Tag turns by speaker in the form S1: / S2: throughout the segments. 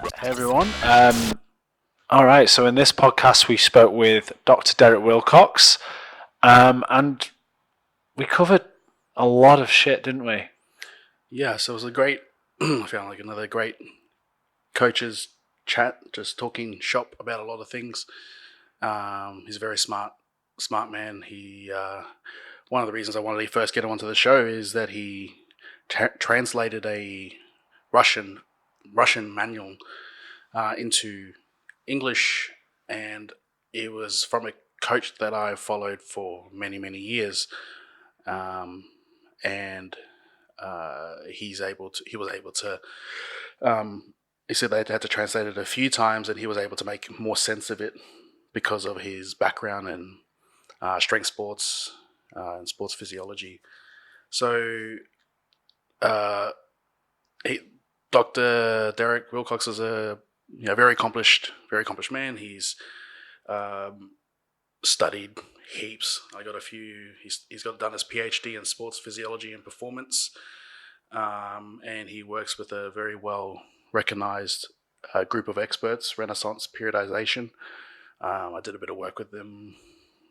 S1: Hey everyone. All right, so in this podcast we spoke with Dr. Derek Wilcox, and we covered a lot of shit, didn't we?
S2: Yeah, so it was a great, I found like another great coaches chat, just talking shop about a lot of things. He's a very smart man. One of the reasons I wanted to first get him onto the show is that he translated a Russian manual into English, and it was from a coach that I followed for many years, and he was able to. He said they had to translate it a few times, and he was able to make more sense of it because of his background in strength sports and sports physiology. So, Dr. Derek Wilcox is a very accomplished man. He's studied heaps. I got a few. He's done his PhD in sports physiology and performance, and he works with a very well recognized group of experts, Renaissance Periodization. I did a bit of work with them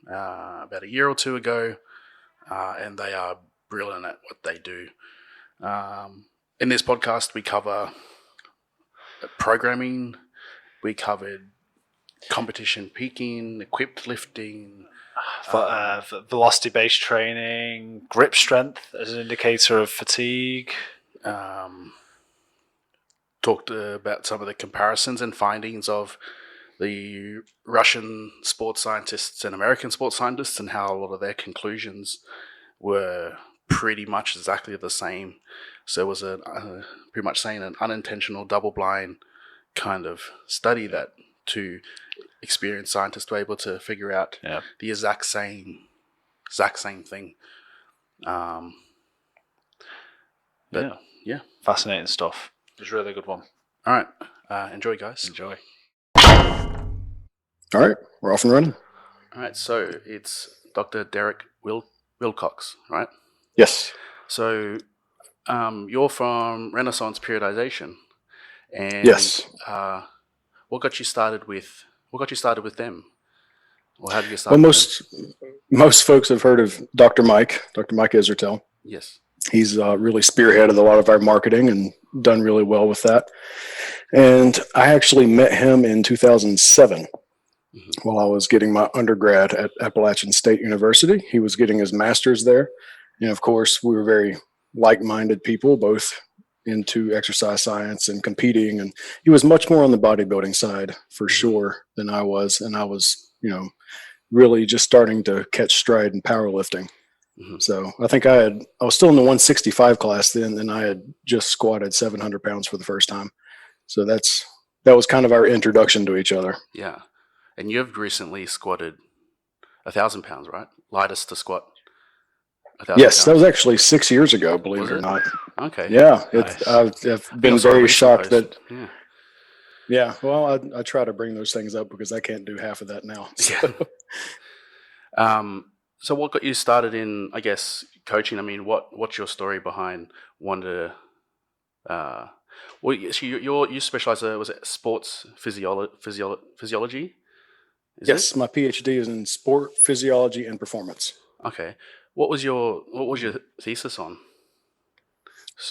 S2: about a year or two ago, and they are brilliant at what they do. In this podcast, we cover programming, we covered competition peaking, equipped lifting,
S1: velocity-based training, grip strength as an indicator of fatigue.
S2: Talked about some of the comparisons and findings of the Russian sports scientists and American sports scientists, and how a lot of their conclusions were pretty much exactly the same. So it was pretty much saying an unintentional double-blind kind of study that two experienced scientists were able to figure out the exact same thing.
S1: Fascinating stuff. It was a really good one.
S2: All right, enjoy, guys.
S1: Enjoy.
S3: All right, we're off and running.
S2: All right, so it's Dr. Derek Wilcox, right?
S3: Yes.
S2: So you're from Renaissance Periodization, and
S3: yes.
S2: What got you started with them? Or how did you start?
S3: Well, most folks have heard of Dr. Mike Israetel.
S2: Yes.
S3: He's really spearheaded a lot of our marketing and done really well with that. And I actually met him in 2007 while I was getting my undergrad at Appalachian State University. He was getting his master's there. And of course, we were very like-minded people, both into exercise science and competing. And he was much more on the bodybuilding side for sure than I was. And I was, really just starting to catch stride in powerlifting. So I think I was still in the 165 class then, and I had just squatted 700 pounds for the first time. So that was kind of our introduction to each other.
S2: Yeah. And you've recently squatted 1,000 pounds, right? Lightest to squat 1,000
S3: Yes,
S2: pounds.
S3: that was actually 6 years ago, believe it or not.
S2: Okay.
S3: Yeah.
S2: Nice.
S3: I've been very shocked that.
S2: Yeah.
S3: Yeah. Well, I try to bring those things up because I can't do half of that now. So.
S2: Yeah. So what got you started in, I guess, coaching? I mean, what's your story behind wanting to? You specialize was it sports physiology?
S3: Yes, my PhD is in sport physiology and performance.
S2: Okay. What was your thesis on?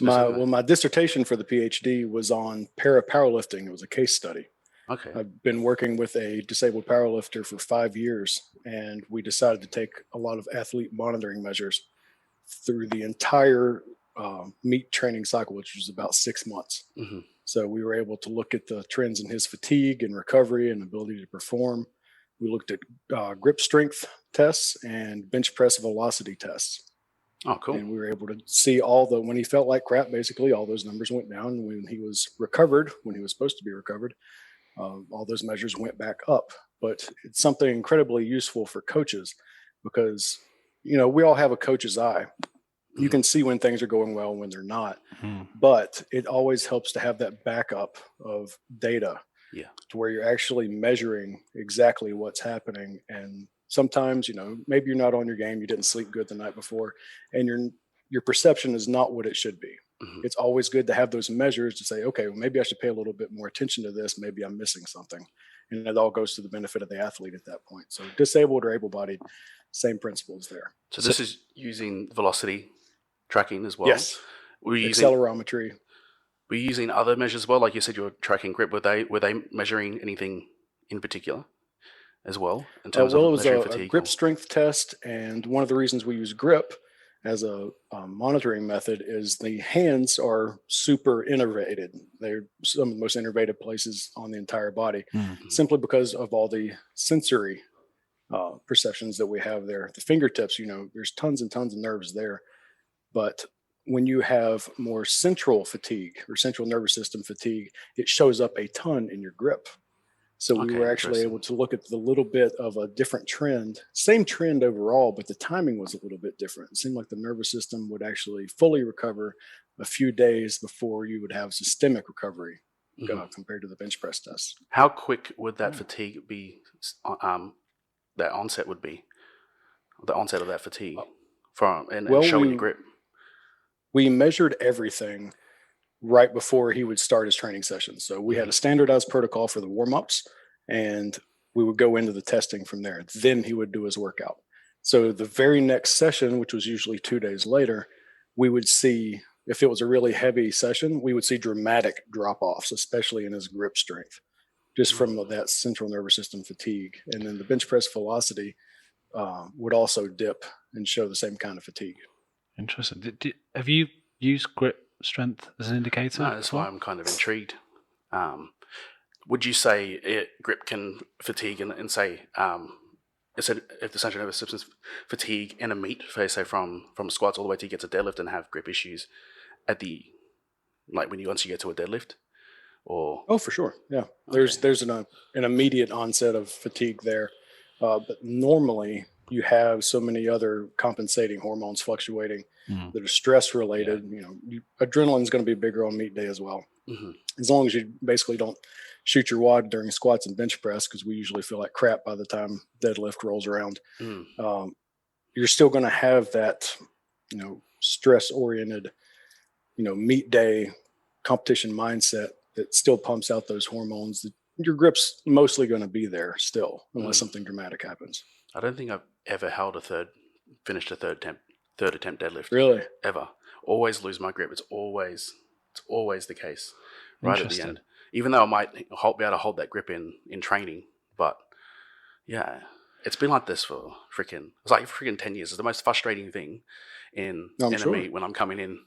S3: My dissertation for the PhD was on powerlifting. It was a case study.
S2: Okay.
S3: I've been working with a disabled powerlifter for 5 years, and we decided to take a lot of athlete monitoring measures through the entire meet training cycle, which was about 6 months.
S2: Mm-hmm.
S3: So we were able to look at the trends in his fatigue and recovery and ability to perform. We looked at grip strength tests and bench press velocity tests.
S2: Oh, cool.
S3: And we were able to see when he felt like crap, basically all those numbers went down. When he was recovered, when he was supposed to be recovered, all those measures went back up. But it's something incredibly useful for coaches because, we all have a coach's eye. You can see when things are going well and when they're not. But it always helps to have that backup of data to where you're actually measuring exactly what's happening. And sometimes, maybe you're not on your game. You didn't sleep good the night before, and your perception is not what it should be. it's always good to have those measures to say, okay, well, maybe I should pay a little bit more attention to this. Maybe I'm missing something. And it all goes to the benefit of the athlete at that point. So disabled or able-bodied, same principles there.
S2: So this is using velocity tracking as well?
S3: Yes. Accelerometry.
S2: Were you using other measures as well? Like you said, you were tracking grip. Were they measuring anything in particular as well in terms
S3: it
S2: of
S3: was
S2: measuring
S3: a
S2: fatigue?
S3: grip strength test, and one of the reasons we use grip as a monitoring method is the hands are super innervated. They're some of the most innervated places on the entire body, simply because of all the sensory perceptions that we have there. The fingertips, there's tons and tons of nerves there, but when you have more central fatigue or central nervous system fatigue, it shows up a ton in your grip. So we were actually able to look at the little bit of a different trend, same trend overall, but the timing was a little bit different. It seemed like the nervous system would actually fully recover a few days before you would have systemic recovery compared to the bench press test.
S2: How quick would that fatigue be, that onset would be, the onset of that fatigue and showing your grip?
S3: We measured everything right before he would start his training session. So we had a standardized protocol for the warm-ups, and we would go into the testing from there. Then he would do his workout. So the very next session, which was usually 2 days later, we would see, if it was a really heavy session, we would see dramatic drop-offs, especially in his grip strength, just from that central nervous system fatigue. And then the bench press velocity would also dip and show the same kind of fatigue.
S1: Interesting. Have you used grip strength as an indicator?
S2: No, that's why I'm kind of intrigued. Would you say grip can fatigue and say, if the central nervous system fatigue in a meet, say from squats all the way to get to deadlift, and have grip issues at once you get to a deadlift? Or
S3: for sure, yeah. There's an immediate onset of fatigue there, but normally you have so many other compensating hormones fluctuating that are stress related. Adrenaline is going to be bigger on meet day as well. As long as you basically don't shoot your wad during squats and bench press, because we usually feel like crap by the time deadlift rolls around. You're still going to have that, stress oriented, meet day competition mindset that still pumps out those hormones. Your grip's mostly going to be there still, unless something dramatic happens.
S2: I don't think I've ever finished a third attempt deadlift.
S3: Really?
S2: Ever. Always lose my grip. It's always the case right at the end. Even though I might be able to hold that grip in training, but yeah, it's been like this for it's like 10 years. It's the most frustrating thing in a meet when I'm coming in,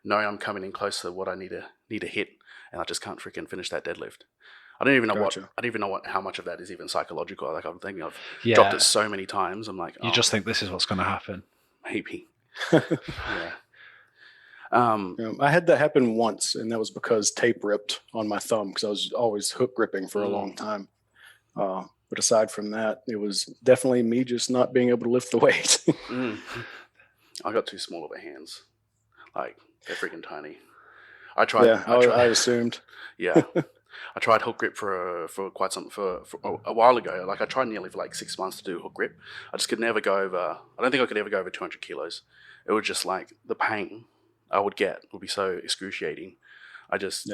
S2: knowing I'm coming in close to what I need to hit, and I just can't finish that deadlift. I don't even know how much of that is even psychological. Like, I'm thinking I've dropped it so many times. I'm like,
S1: you just think this is what's going to happen.
S2: Maybe. Yeah.
S3: I had that happen once, and that was because tape ripped on my thumb, because I was always hook gripping for a long time. But aside from that, it was definitely me just not being able to lift the weight.
S2: I got too small of a hands. Like, they're freaking tiny. I tried.
S3: I assumed.
S2: Yeah. I tried hook grip for a while ago. Like, I tried nearly for 6 months to do hook grip. I just could never go over. I don't think I could ever go over 200 kilos. It was just like the pain I would get would be so excruciating. I just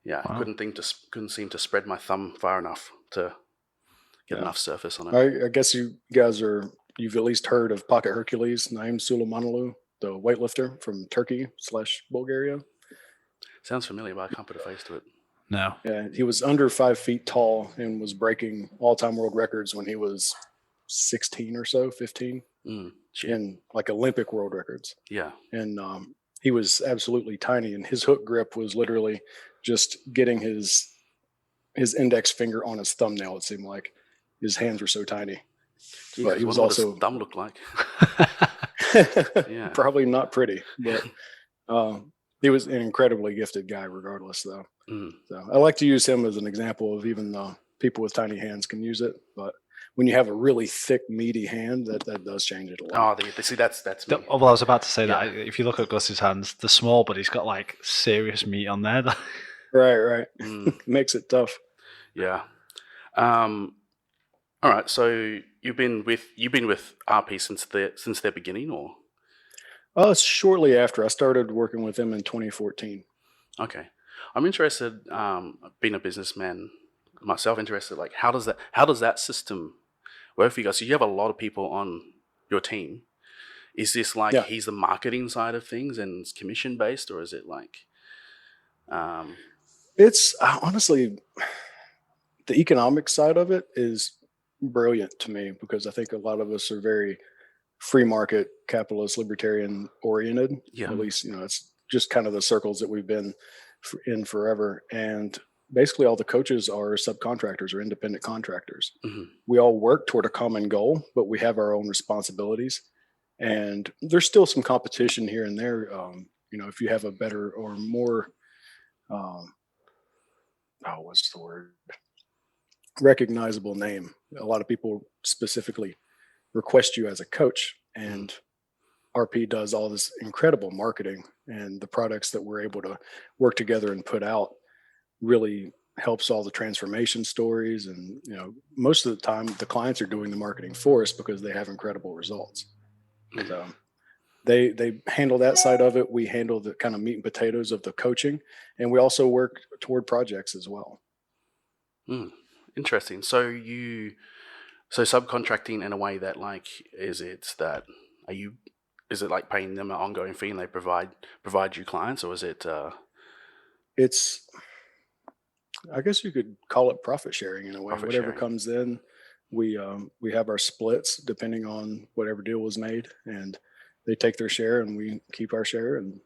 S2: couldn't seem to spread my thumb far enough to get enough surface on it.
S3: I guess you guys you've at least heard of Pocket Hercules, Naim Suleimanoglu, the weightlifter from Turkey/Bulgaria.
S2: Sounds familiar, but I can't put a face to it.
S1: No.
S3: Yeah, he was under 5 feet tall and was breaking all-time world records when he was 16 or so, 15, in Olympic world records.
S2: Yeah.
S3: And he was absolutely tiny, and his hook grip was literally just getting his index finger on his thumbnail. It seemed like his hands were so tiny.
S2: Jeez, but he was also, what does thumb look like?
S3: Yeah. Probably not pretty, but he was an incredibly gifted guy regardless, though. So I like to use him as an example of even people with tiny hands can use it, but when you have a really thick, meaty hand, that does change it a lot.
S2: Oh, see, that's me.
S1: Well, I was about to say that if you look at Gus's hands, they're small, but he's got serious meat on there.
S3: Right. Makes it tough.
S2: Yeah. All right. So you've been with RP since their beginning, or?
S3: Shortly after I started working with him in 2014.
S2: Okay, I'm interested. Being a businessman myself, interested. Like, how does that system work for you guys? So you have a lot of people on your team. Is this like
S3: Yeah,
S2: he's the marketing side of things and it's commission based, or is it like, um,
S3: it's honestly the economic side of it is brilliant to me because I think a lot of us are very free market, capitalist, libertarian oriented.
S2: yeah,
S3: At least, it's just kind of the circles that we've been in forever. And basically, all the coaches are subcontractors or independent contractors.
S2: hmm
S3: We all work toward a common goal, but we have our own responsibilities. And there's still some competition here and there. If you have a better or more, um, what's the word? Recognizable name. A lot of people specifically request you as a coach,
S2: hmm
S3: and RP does all this incredible marketing, and the products that we're able to work together and put out really helps all the transformation stories. And most of the time the clients are doing the marketing for us because they have incredible results. So they handle that side of it. We handle the kind of meat and potatoes of the coaching, and we also work toward projects as well.
S2: mm. Interesting. So subcontracting in a way that like, are you is it like paying them an ongoing fee and they provide you clients, or is it
S3: It's, I guess you could call it profit sharing in a way.
S2: profit
S3: Whatever
S2: sharing?
S3: comes in, we have our splits depending on whatever deal was made, and they take their share, and we keep our share, and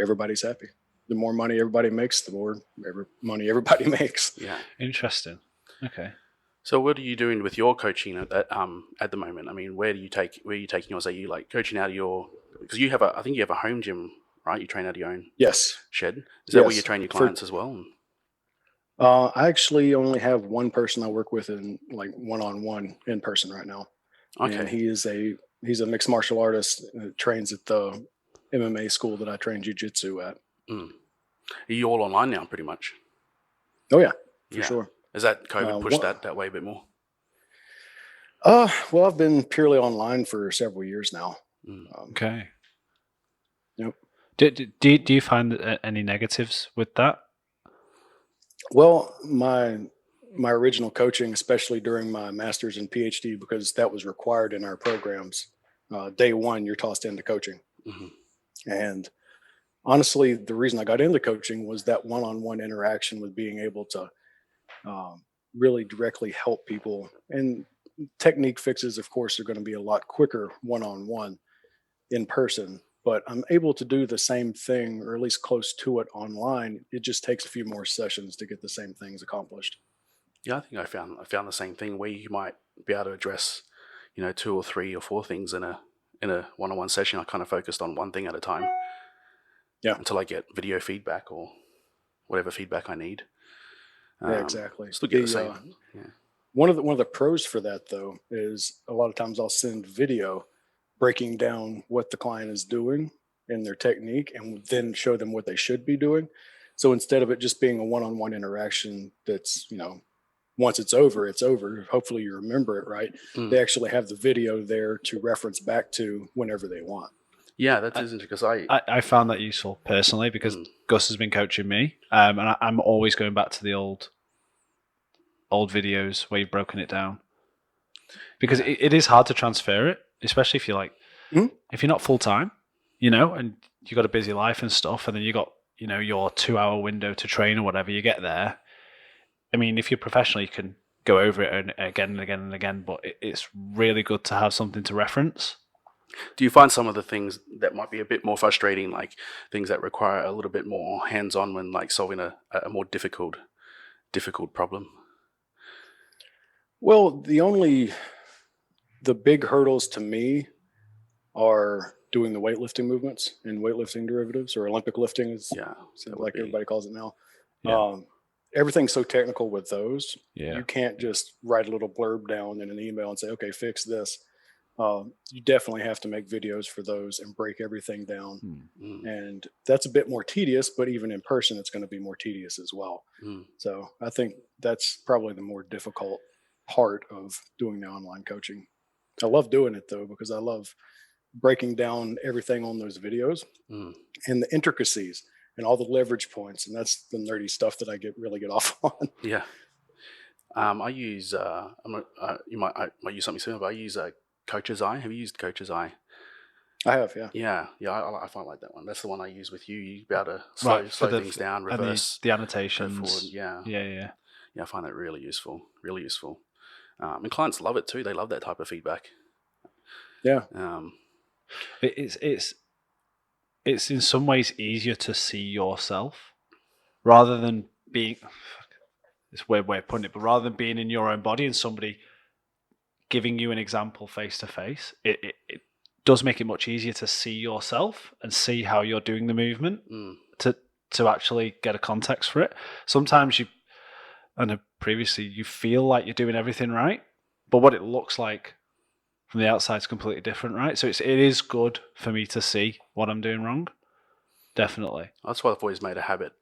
S3: everybody's happy. The more money everybody makes, the more money everybody makes.
S2: Yeah.
S1: Interesting. Okay.
S2: So what are you doing with your coaching at the moment? I mean, where are you taking yours? Are you like coaching out of your, because I think you have a home gym, right? You train out of your own
S3: Yes,
S2: shed. Is that where you
S3: yes.
S2: train your
S3: For
S2: clients as well?
S3: I actually only have one person I work with in like one-on-one in person right now, and
S2: Okay.
S3: he's a mixed martial artist that trains at the MMA school that I train jiu-jitsu at.
S2: Mm. Are you all online now, pretty much?
S3: Oh yeah, for
S2: Yeah.
S3: sure.
S2: Is that COVID pushed
S3: What?
S2: that way a bit more?
S3: Well, I've been purely online for several years now.
S2: Mm.
S1: Okay.
S3: Yep.
S1: Do you find any negatives with that?
S3: Well, my original coaching, especially during my master's and PhD, because that was required in our programs. Day one, you're tossed into coaching,
S2: hmm
S3: and honestly, the reason I got into coaching was that one-on-one interaction with being able to um, really directly help people. And technique fixes, of course, are going to be a lot quicker one-on-one in person, but I'm able to do the same thing or at least close to it online. It just takes a few more sessions to get the same things accomplished.
S2: Yeah, I think I found the same thing where you might be able to address, 2 or 3 or 4 things in a one-on-one session. I kind of focused on one thing at a time
S3: Yeah,
S2: until I get video feedback or whatever feedback I need.
S3: yeah, exactly.
S2: Still get the
S3: The
S2: same. Yeah.
S3: one of the pros for that though is a lot of times I'll send video breaking down what the client is doing and their technique, and then show them what they should be doing. So instead of it just being a one-on-one interaction that's once it's over, it's over. Hopefully you remember it right.
S2: Mm.
S3: They actually have the video there to reference back to whenever they want.
S2: Yeah, that
S1: I,
S2: is interesting because I.
S1: I found that useful personally because
S2: Mm,
S1: Gus has been coaching me, and I'm always going back to the old videos where you've broken it down because
S2: yeah.
S1: it is hard to transfer it, especially if you're like
S3: Mhm.
S1: if you're not full time, and you got a busy life and stuff, and then you got your 2 hour window to train or whatever. You get there. I mean, if you're professional, you can go over it again and again and again, but it's really good to have something to reference.
S2: Do you find some of the things that might be a bit more frustrating, like things that require a little bit more hands-on when like solving a more difficult problem?
S3: Well, the big hurdles to me are doing the weightlifting movements and weightlifting derivatives, or Olympic lifting is
S2: Yeah, that would
S3: like
S2: be.
S3: everybody calls it now.
S1: Yeah.
S3: Everything's so technical with those.
S1: Yeah.
S3: You can't just write a little blurb down in an email and say, okay, fix this. You definitely have to make videos for those and break everything down.
S2: Mm,
S3: And that's a bit more tedious, but even in person, it's going to be more tedious as well.
S2: mm.
S3: So I think that's probably the more difficult part of doing the online coaching. I love doing it though, because I love breaking down everything on those videos and the intricacies and all the leverage points. And that's the nerdy stuff that I really get off on.
S2: Yeah. I use, you might use something similar, but I use Coach's Eye. Have you used Coach's Eye?
S3: I have, yeah.
S2: Yeah, I find like that one. That's the one I use with you. You be able to
S1: Right,
S2: slow things down, reverse,
S1: the
S2: go
S1: annotations.
S2: forward. Yeah,
S1: Yeah.
S2: I find that really useful. Really useful. And clients love it too. They love that type of feedback.
S3: Yeah.
S1: It's in some ways easier to see yourself rather than being. It's a weird way of putting it, but rather than being in your own body and somebody giving you an example face to face, it does make it much easier to see yourself and see how you're doing the movement to actually get a context for it. Sometimes I know previously you feel like you're doing everything right, but what it looks like from the outside is completely different, right? So it is good for me to see what I'm doing wrong. Definitely.
S2: That's why I've always made a habit,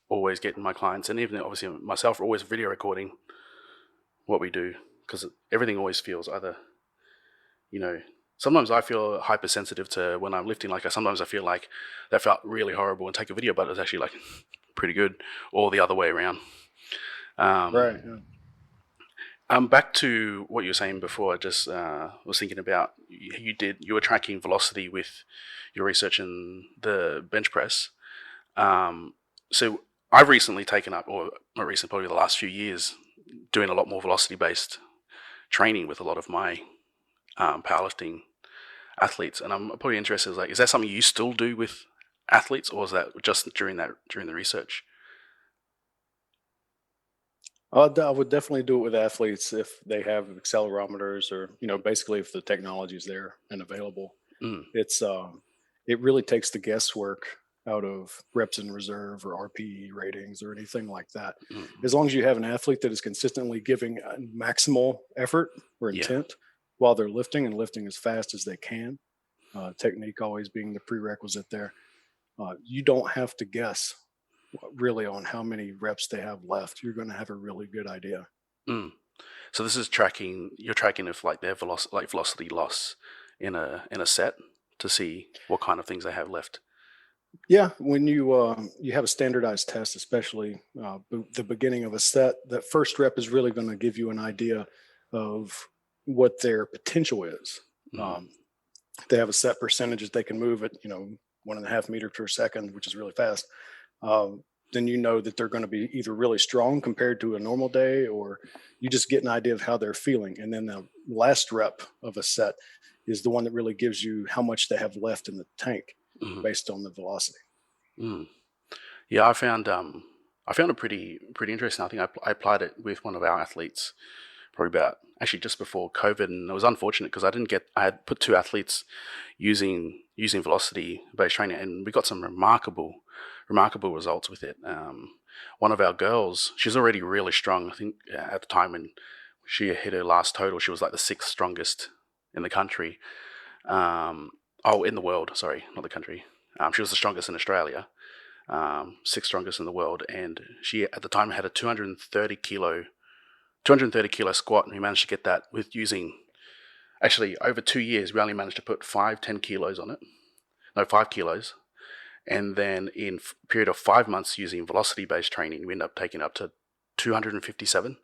S2: always getting my clients, and even obviously myself, always video recording what we do, because everything always feels either, sometimes I feel hypersensitive to when I'm lifting. Like sometimes I feel like that felt really horrible and take a video, but it was actually like pretty good, or the other way around.
S3: Right. Yeah.
S2: Back to what you were saying before. I just was thinking about you were tracking velocity with your research in the bench press. So I've recently taken up, or not recently, probably the last few years, doing a lot more velocity-based training with a lot of my powerlifting athletes, and I'm probably interested. Is that something you still do with athletes, or is that just during the research?
S3: I would definitely do it with athletes if they have accelerometers, or basically if the technology is there and available. It's it really takes the guesswork out of reps in reserve or RPE ratings or anything like that. As long as you have an athlete that is consistently giving maximal effort or intent while they're lifting and lifting as fast as they can, technique always being the prerequisite there. You don't have to guess really on how many reps they have left. You're going to have a really good idea.
S2: So this is you're tracking if like their velocity loss in a set to see what kind of things they have left.
S3: Yeah, when you have a standardized test, especially the beginning of a set, that first rep is really going to give you an idea of what their potential is. They have a set percentage that they can move at 1.5 meters per second, which is really fast. Then that they're going to be either really strong compared to a normal day, or you just get an idea of how they're feeling. And then the last rep of a set is the one that really gives you how much they have left in the tank based on the velocity.
S2: Yeah, I found it pretty interesting. I think I applied it with one of our athletes probably actually just before COVID, and it was unfortunate because I had put 2 athletes using velocity-based training, and we got some remarkable results with it. One of our girls, she's already really strong. I think at the time when she hit her last total, she was like the 6th strongest in the country. In the world, sorry, not the country. She was the strongest in Australia, 6th strongest in the world, and she at the time had a 230 kilo squat, and we managed to get that with using, actually over 2 years, we only managed to put 10 kilos on it. No, 5 kilos. And then in a period of 5 months using velocity-based training, we ended up taking up to 257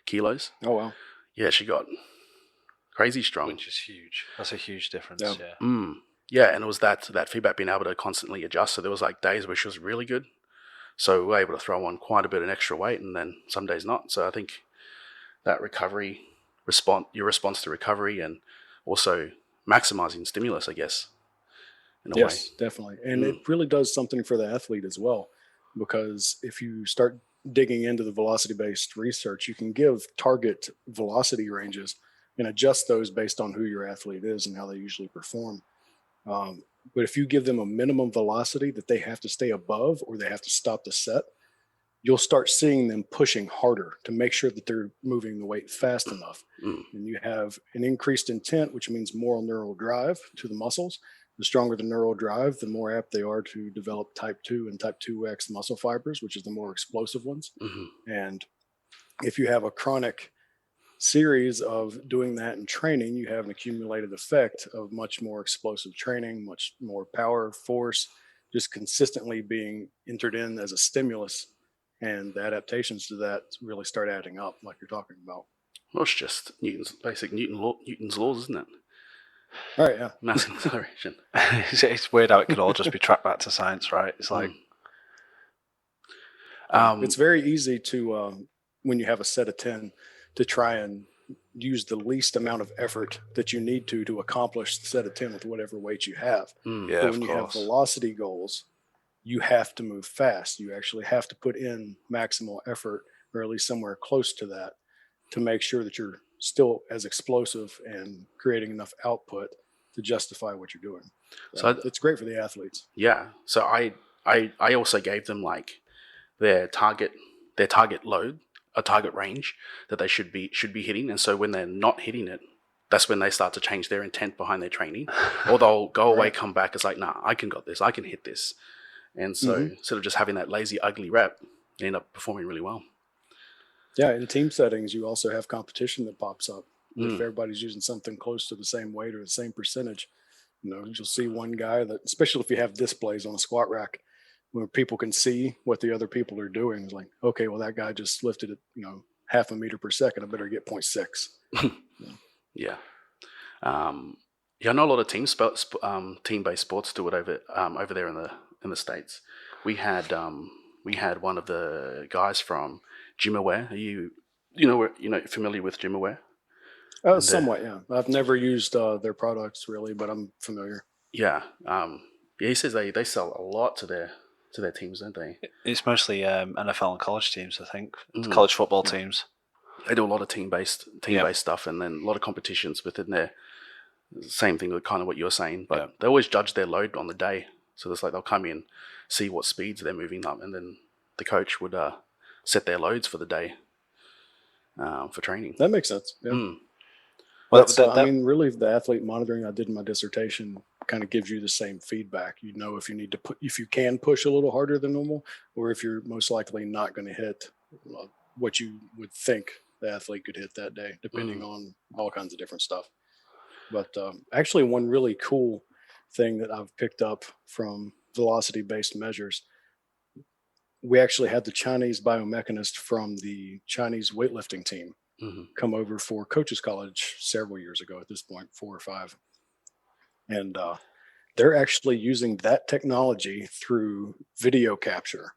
S2: kilos.
S3: Oh, wow.
S2: Yeah, she got crazy strong.
S1: Which is huge. That's a huge difference, yeah.
S2: Yeah, and it was that feedback, being able to constantly adjust. So there was like days where she was really good. So we were able to throw on quite a bit of extra weight, and then some days not. So I think that recovery your response to recovery, and also maximizing stimulus, I guess, in a way.
S3: Yes, definitely. And it really does something for the athlete as well, because if you start digging into the velocity-based research, you can give target velocity ranges and adjust those based on who your athlete is and how they usually perform. But if you give them a minimum velocity that they have to stay above, or they have to stop the set, you'll start seeing them pushing harder to make sure that they're moving the weight fast enough. And you have an increased intent, which means more neural drive to the muscles. The stronger the neural drive, the more apt they are to develop type 2 and type 2X muscle fibers, which is the more explosive ones. And if you have a chronic series of doing that in training, you have an accumulated effect of much more explosive training, much more power, force, just consistently being entered in as a stimulus. And the adaptations to that really start adding up, like you're talking about.
S2: Well, it's just Newton's laws, isn't it?
S3: All right, yeah.
S2: Mass acceleration.
S1: It's weird how it could all just be tracked back to science, right? It's like,
S3: it's very easy to, when you have a set of 10, to try and use the least amount of effort that you need to accomplish the set of 10 with whatever weight you have.
S1: yeah,
S3: But
S1: of
S3: when you have
S1: course.
S3: velocity goals, you have to move fast. You actually have to put in maximal effort, or at least somewhere close to that, to make sure that you're still as explosive and creating enough output to justify what you're doing. So it's great for the athletes.
S2: Yeah. So I also gave them like their target load, a target range that they should be hitting, and so when they're not hitting it, that's when they start to change their intent behind their training, or they'll go away, come back. It's like, nah, I can got this. I can hit this. And so instead of just having that lazy, ugly rep, they end up performing really well.
S3: Yeah, in team settings, you also have competition that pops up. If everybody's using something close to the same weight or the same percentage, you'll see one guy that, especially if you have displays on a squat rack, where people can see what the other people are doing. It's like, okay, well, that guy just lifted it, half a meter per second. I better get 0.6.
S2: Yeah. I know a lot of team-based sports do it over there in the States. We had one of the guys from Gym Aware. Are you familiar with Gym Aware?
S3: Somewhat, yeah. I've never used their products really, but I'm familiar.
S2: Yeah. He says they sell a lot to their teams, don't they?
S1: It's mostly NFL and college teams, I think. College football teams.
S2: They do a lot of team-based stuff, and then a lot of competitions within there. Same thing with kind of what you're saying, but they always judge their load on the day. So it's like they'll come in, see what speeds they're moving up, and then the coach would set their loads for the day for training.
S3: That makes sense. Yeah.
S1: Well,
S3: I mean, really, the athlete monitoring I did in my dissertation kind of gives you the same feedback. You know if you need to if you can push a little harder than normal, or if you're most likely not going to hit what you would think the athlete could hit that day, depending on all kinds of different stuff. But actually, one really cool thing that I've picked up from velocity-based measures, we actually had the Chinese biomechanist from the Chinese weightlifting team come over for coaches college several years ago at this point, 4 or 5. And they're actually using that technology through video capture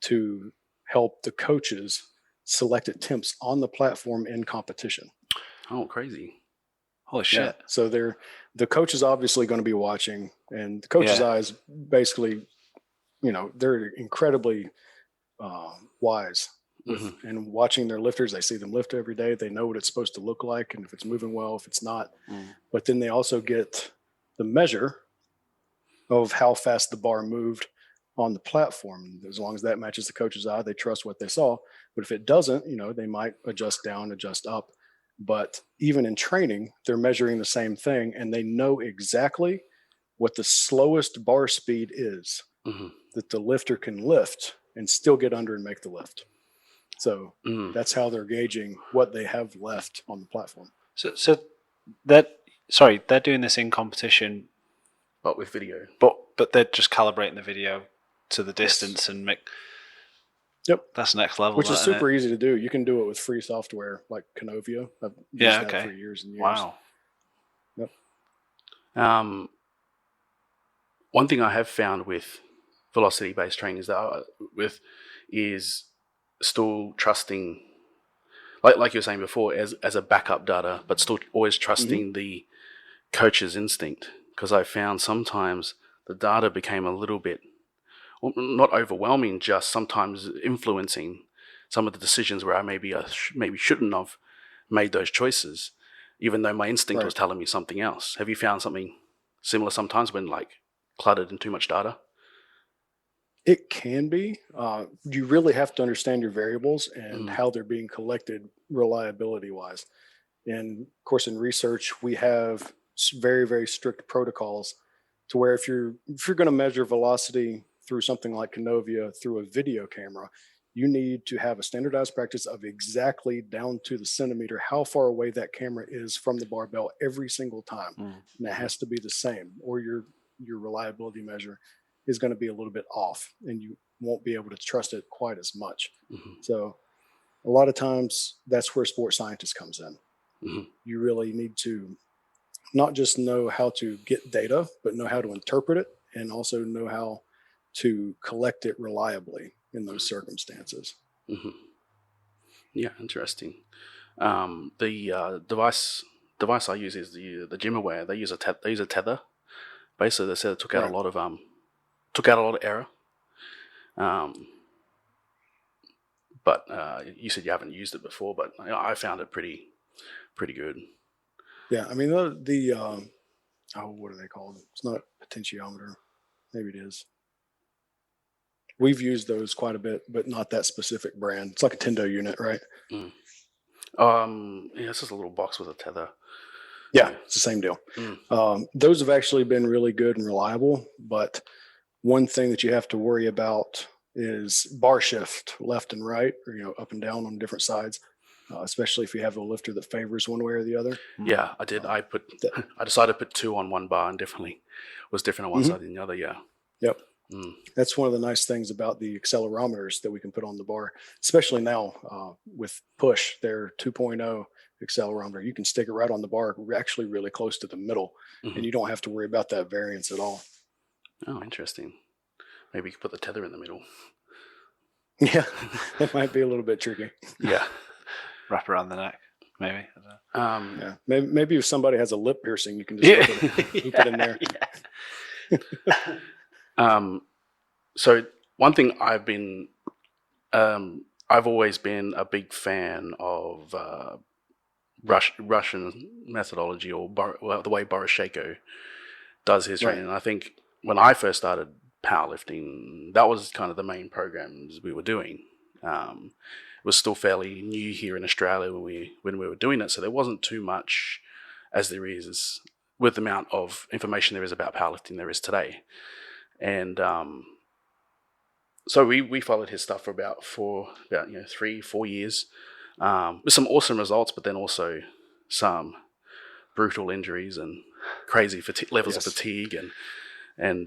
S3: to help the coaches select attempts on the platform in competition.
S2: Oh, crazy.
S1: Holy shit.
S3: Yeah. So the coach is obviously going to be watching, and the coach's eyes basically, they're incredibly wise. And watching their lifters, they see them lift every day. They know what it's supposed to look like, and if it's moving well, if it's not. But then they also get the measure of how fast the bar moved on the platform. As long as that matches the coach's eye, they trust what they saw. But if it doesn't, they might adjust down, adjust up. But even in training, they're measuring the same thing, and they know exactly what the slowest bar speed is that the lifter can lift and still get under and make the lift. So that's how they're gauging what they have left on the platform.
S1: So they're doing this in competition,
S2: but with video.
S1: But they're just calibrating the video to the distance and make.
S3: Yep,
S1: that's next level.
S3: Which is super easy to do. You can do it with free software like Canovia. I've used that for years and years.
S1: Wow.
S2: Yep. One thing I have found with velocity-based training is still trusting, like you were saying before, as a backup data, but still always trusting the coach's instinct. Because I found sometimes the data became a little bit, not overwhelming, just sometimes influencing some of the decisions where I maybe shouldn't have made those choices, even though my instinct was telling me something else. Have you found something similar sometimes when cluttered in too much data?
S3: It can be. You really have to understand your variables and how they're being collected reliability-wise. And of course, in research, we have very, very strict protocols to where if you're going to measure velocity through something like Canovia through a video camera, you need to have a standardized practice of exactly down to the centimeter how far away that camera is from the barbell every single time. And it has to be the same, or your reliability measure is going to be a little bit off, and you won't be able to trust it quite as much. So a lot of times that's where sports scientist comes in. You really need to not just know how to get data, but know how to interpret it, and also know how to collect it reliably in those circumstances.
S2: Yeah, interesting. The device I use is the GymAware. They use a tether. Basically, they said it took out a lot of error. But you said you haven't used it before, but I found it pretty good.
S3: Yeah, I mean what are they called? It's not a potentiometer. Maybe it is. We've used those quite a bit, but not that specific brand. It's like a Tendo unit, right?
S2: Yeah, it's just a little box with a tether.
S3: Yeah, it's the same deal. Those have actually been really good and reliable, but one thing that you have to worry about is bar shift left and right, or up and down on different sides, especially if you have a lifter that favors one way or the other.
S2: Yeah, I did. I decided to put 2 on one bar, and definitely was different on one side than the other. Yeah.
S3: Yep. That's one of the nice things about the accelerometers that we can put on the bar, especially now with push, their 2.0 accelerometer. You can stick it right on the bar, actually really close to the middle, and you don't have to worry about that variance at all.
S2: Oh, interesting. Maybe you could put the tether in the middle.
S3: Yeah, that might be a little bit tricky.
S2: Yeah.
S1: Wrap around the neck, maybe.
S3: Yeah, maybe if somebody has a lip piercing, you can just hook it in there.
S2: So one thing I've always been a big fan of Russian methodology, or the way Boris Shako does his training. And I think when I first started powerlifting, that was kind of the main programs we were doing. It was still fairly new here in Australia when we were doing it, so there wasn't too much as there is with the amount of information there is about powerlifting there is today. And so we followed his stuff for about 3-4 years, with some awesome results, but then also some brutal injuries and crazy levels of fatigue, and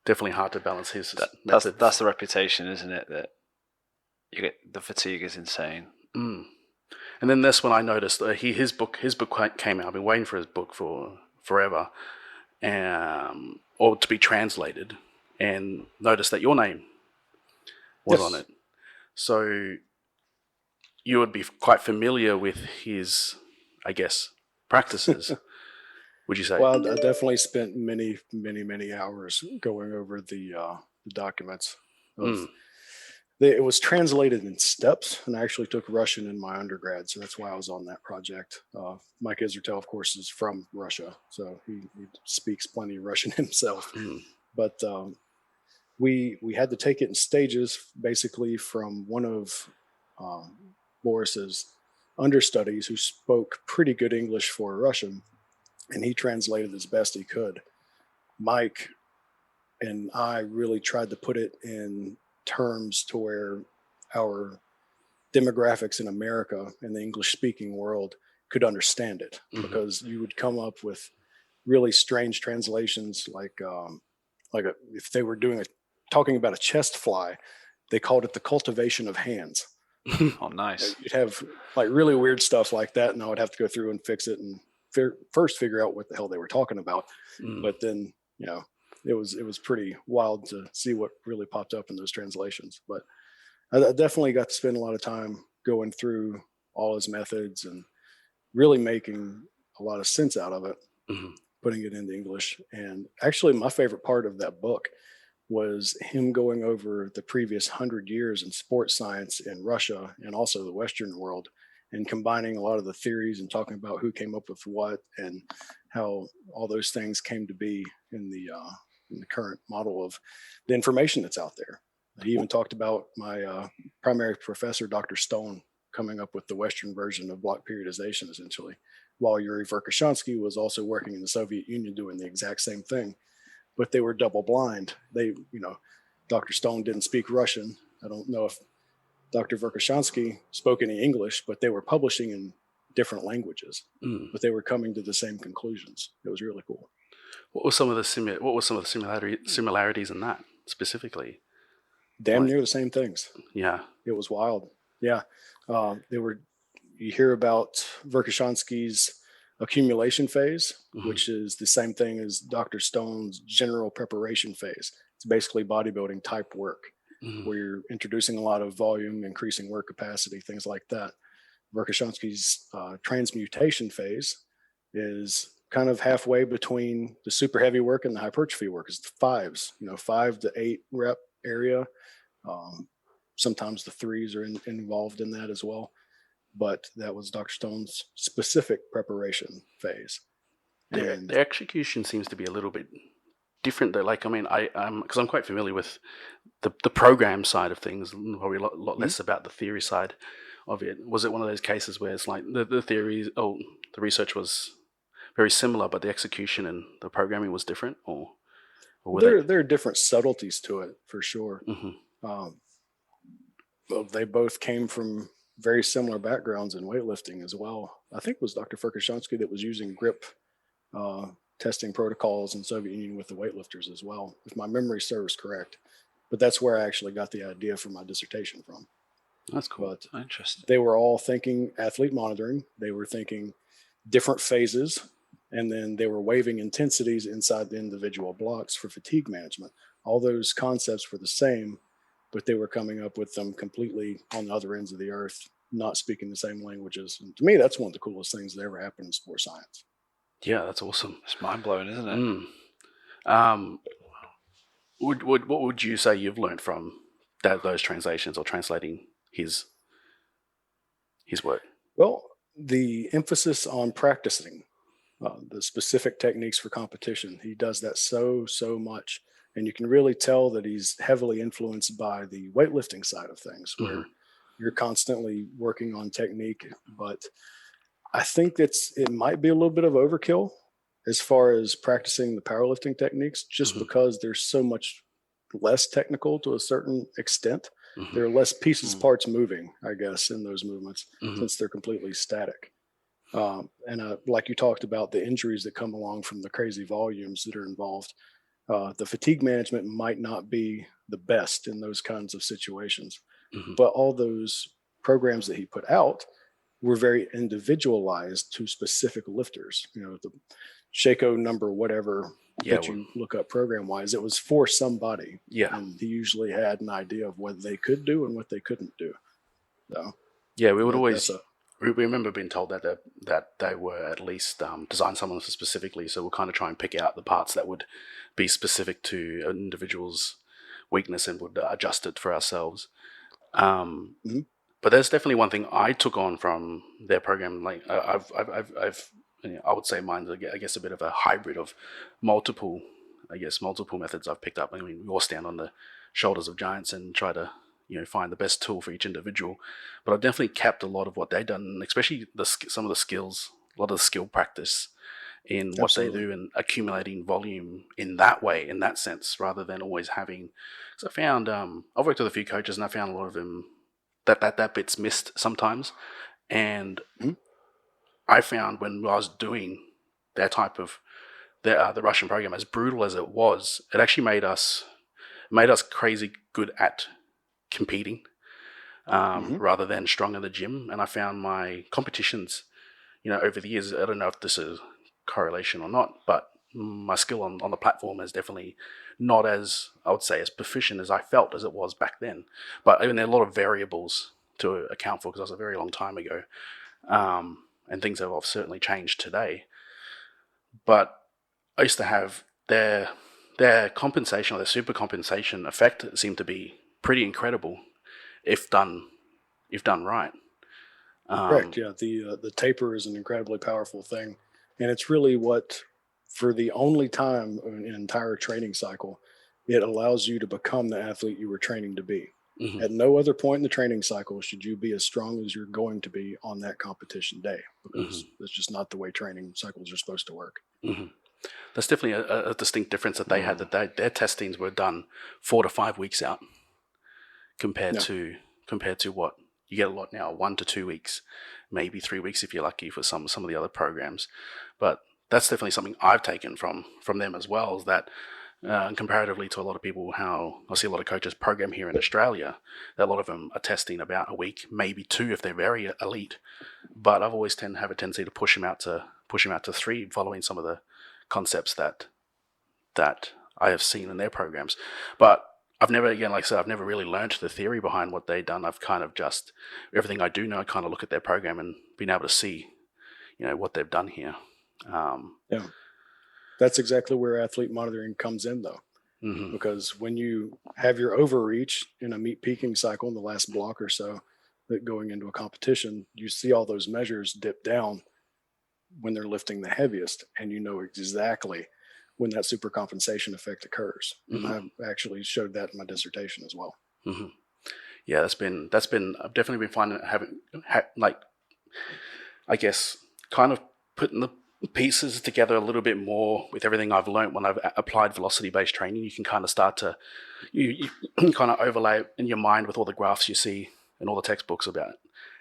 S2: definitely hard to balance his method.
S1: That's the reputation, isn't it? That you get the fatigue is insane.
S2: And then that's when I noticed that his book came out. I've been waiting for his book for forever, or to be translated, and noticed that your name was on it. So you would be quite familiar with his, I guess, practices. Would you say?
S3: Well, I definitely spent many, many, many hours going over the documents. It was translated in steps, and I actually took Russian in my undergrad, so that's why I was on that project. Mike Israetel, of course, is from Russia, so he speaks plenty of Russian himself. But we had to take it in stages, basically from one of Boris's understudies who spoke pretty good English for Russian, and he translated as best he could. Mike and I really tried to put it in terms to where our demographics in America and the English-speaking world could understand it, because you would come up with really strange translations, like if they were talking about a chest fly, they called it the cultivation of hands.
S1: Oh, nice.
S3: You'd have like really weird stuff like that, and I would have to go through and fix it and first figure out what the hell they were talking about. But then, it was pretty wild to see what really popped up in those translations. But I definitely got to spend a lot of time going through all his methods and really making a lot of sense out of it, putting it into English. And actually, my favorite part of that book was him going over the previous 100 years in sports science in Russia and also the Western world, and combining a lot of the theories and talking about who came up with what and how all those things came to be in the current model of the information that's out there. He even talked about my primary professor, Dr. Stone, coming up with the Western version of block periodization, essentially, while Yuri Verkhoshansky was also working in the Soviet Union doing the exact same thing. But they were double blind. Dr. Stone didn't speak Russian. I don't know if Dr. Verkhoshansky spoke any English, but they were publishing in different languages, but they were coming to the same conclusions. It was really cool.
S2: What were some of the similarities in that specifically?
S3: Damn near the same things.
S2: Yeah.
S3: It was wild. Yeah. You hear about Verkhoshansky's accumulation phase, which is the same thing as Dr. Stone's general preparation phase. It's basically bodybuilding type work, where you're introducing a lot of volume, increasing work capacity, things like that. Verkhoshansky's transmutation phase is kind of halfway between the super heavy work and the hypertrophy work. It's the 5s, 5 to 8 rep area. Sometimes the 3s are involved in that as well. But that was Dr. Stone's specific preparation phase. And
S2: the execution seems to be a little bit different though. Like, I mean, because I'm quite familiar with the program side of things, probably a lot less about the theory side of it. Was it one of those cases where it's like the theory, the research was very similar, but the execution and the programming was different, or
S3: there are different subtleties to it for sure. They both came from very similar backgrounds in weightlifting as well. I think it was Dr. Verkhoshansky that was using grip testing protocols in Soviet Union with the weightlifters as well, if my memory serves correct. But that's where I actually got the idea for my dissertation from.
S1: That's cool.
S3: But
S1: interesting.
S3: They were all thinking athlete monitoring. They were thinking different phases, and then they were waving intensities inside the individual blocks for fatigue management. All those concepts were the same, but they were coming up with them completely on the other ends of the earth, not speaking the same languages. And to me, that's one of the coolest things that ever happened in sports science.
S2: Yeah, that's awesome.
S1: It's mind-blowing, isn't it?
S2: What would you say you've learned from those translations or translating his work?
S3: Well, the emphasis on practicing the specific techniques for competition, he does that so much. And you can really tell that he's heavily influenced by the weightlifting side of things, where you're constantly working on technique. But I think it might be a little bit of overkill as far as practicing the powerlifting techniques, just because there's so much less technical to a certain extent. There are less pieces, parts moving, I guess, in those movements, since they're completely static. And like you talked about, the injuries that come along from the crazy volumes that are involved. The fatigue management might not be the best in those kinds of situations, but all those programs that he put out were very individualized to specific lifters. The Shaco number, whatever that you look up program wise, it was for somebody.
S2: Yeah.
S3: And he usually had an idea of what they could do and what they couldn't do. So,
S2: yeah, we would always. We remember being told that they were at least designed someone specifically, so we'll kind of try and pick out the parts that would be specific to an individual's weakness and would adjust it for ourselves. But there's definitely one thing I took on from their program. Like I would say mine's I guess a bit of a hybrid of multiple methods I've picked up. I mean, we all stand on the shoulders of giants and try to find the best tool for each individual. But I've definitely kept a lot of what they've done, especially some of the skills, a lot of the skill practice in what they do and accumulating volume in that way, in that sense, rather than always having. Because I found I've worked with a few coaches and I found a lot of them that bit's missed sometimes, and I found when I was doing their type of the Russian program, as brutal as it was, it actually made us crazy good at competing rather than strong in the gym. And I found my competitions, over the years, I don't know if this is correlation or not, but my skill on the platform is definitely not as, I would say, as proficient as I felt as it was back then. But I mean, there are a lot of variables to account for because that was a very long time ago. And things have certainly changed today. But I used to have their compensation or their super compensation effect seemed to be pretty incredible if done right.
S3: Correct. Yeah. The taper is an incredibly powerful thing. And it's really what, for the only time in an entire training cycle, it allows you to become the athlete you were training to be. At no other point in the training cycle should you be as strong as you're going to be on that competition day, because that's just not the way training cycles are supposed to work.
S2: That's definitely a distinct difference that they had, that their testings were done 4 to 5 weeks out. compared to what you get a lot now, 1 to 2 weeks, maybe 3 weeks if you're lucky for some of the other programs. But that's definitely something I've taken from them as well, is that comparatively to a lot of people, how I see a lot of coaches program here in Australia, that a lot of them are testing about a week, maybe 2 if they're very elite. But I've always tend to have a tendency to push them out to 3, following some of the concepts that I have seen in their programs. But I've never, again, like I said, I've never really learned the theory behind what they've done. I've kind of just, everything I do know, I kind of look at their program and been able to see, what they've done here.
S3: Yeah. That's exactly where athlete monitoring comes in, though.
S2: Mm-hmm.
S3: Because when you have your overreach in a meet peaking cycle in the last block or so, that going into a competition, you see all those measures dip down when they're lifting the heaviest, and you know exactly when that supercompensation effect occurs.
S2: Mm-hmm.
S3: And I actually showed that in my dissertation as well.
S2: Mm-hmm. Yeah, that's been I've definitely been finding like, I guess, kind of putting the pieces together a little bit more with everything I've learned when I've applied velocity-based training. You can kind of start to you kind of overlay it in your mind with all the graphs you see in all the textbooks about